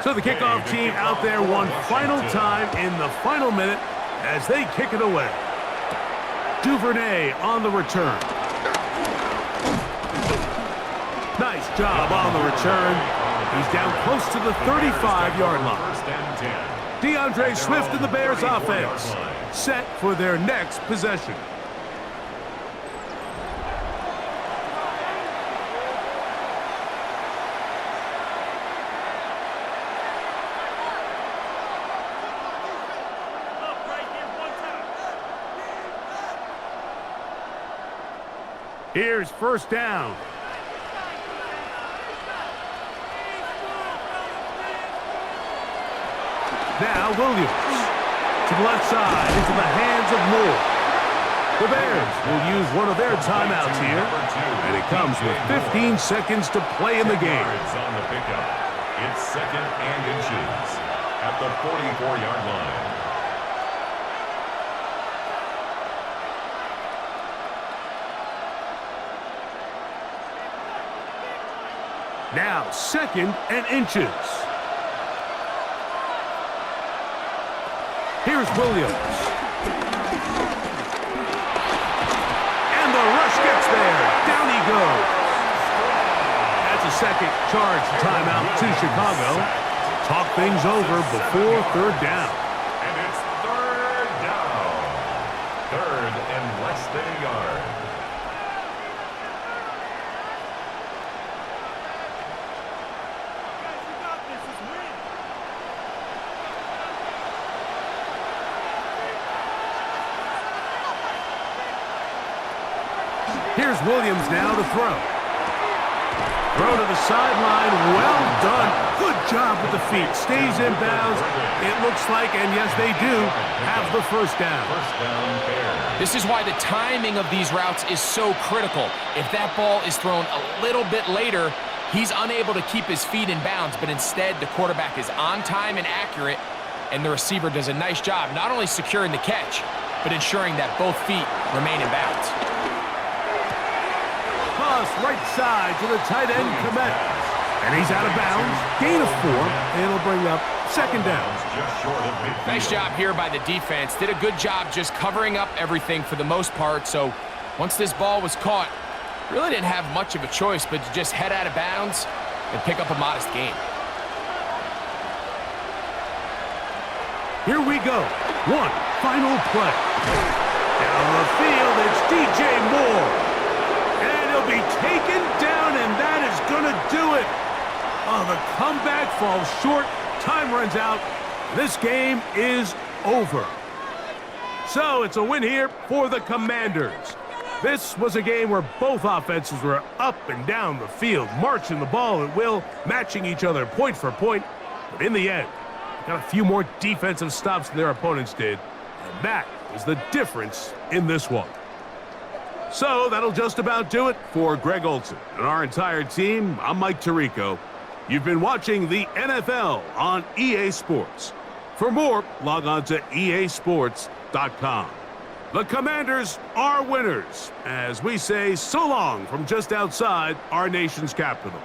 So the kickoff team out there one final time in the final minute as they kick it away. Duvernay on the return. Nice job on the return. He's down close to the 35-yard line. DeAndre Swift and the Bears offense set for their next possession. Here's first down. Now Williams to the left side into the hands of Moore. The Bears will use one of their timeouts here, and it comes with 15 seconds to play in the game. On the pickup. It's 2nd and inches at the 44-yard line. Now 2nd and inches. Here's Williams. And the rush gets there. Down he goes. That's a second charge timeout to Chicago. Talk things over before 3rd down. And it's 3rd down. 3rd and less than a yard. Here's Williams now to throw. Throw to the sideline. Well done. Good job with the feet. Stays in bounds. It looks like, and yes, they do, have the first down. First down, Bears. This is why the timing of these routes is so critical. If that ball is thrown a little bit later, he's unable to keep his feet in bounds, but instead the quarterback is on time and accurate, and the receiver does a nice job not only securing the catch, but ensuring that both feet remain in bounds. Toss right side to the tight end, Komet. And he's out of bounds. Gain of 4. And it'll bring up 2nd down. Just short of midfield. Nice job here by the defense. Did a good job just covering up everything for the most part. So once this ball was caught, really didn't have much of a choice but to just head out of bounds and pick up a modest gain. Here we go. One final play. Down the field, it's DJ Moore. And he'll be taken down, and that is going to do it. Oh, the comeback falls short. Time runs out. This game is over. So it's a win here for the Commanders. This was a game where both offenses were up and down the field, marching the ball at will, matching each other point for point. But in the end, got a few more defensive stops than their opponents did. And that is the difference in this one. So that'll just about do it for Greg Olson and our entire team. I'm Mike Tirico. You've been watching the NFL on EA Sports. For more, log on to easports.com. The Commanders are winners, as we say so long from just outside our nation's capital.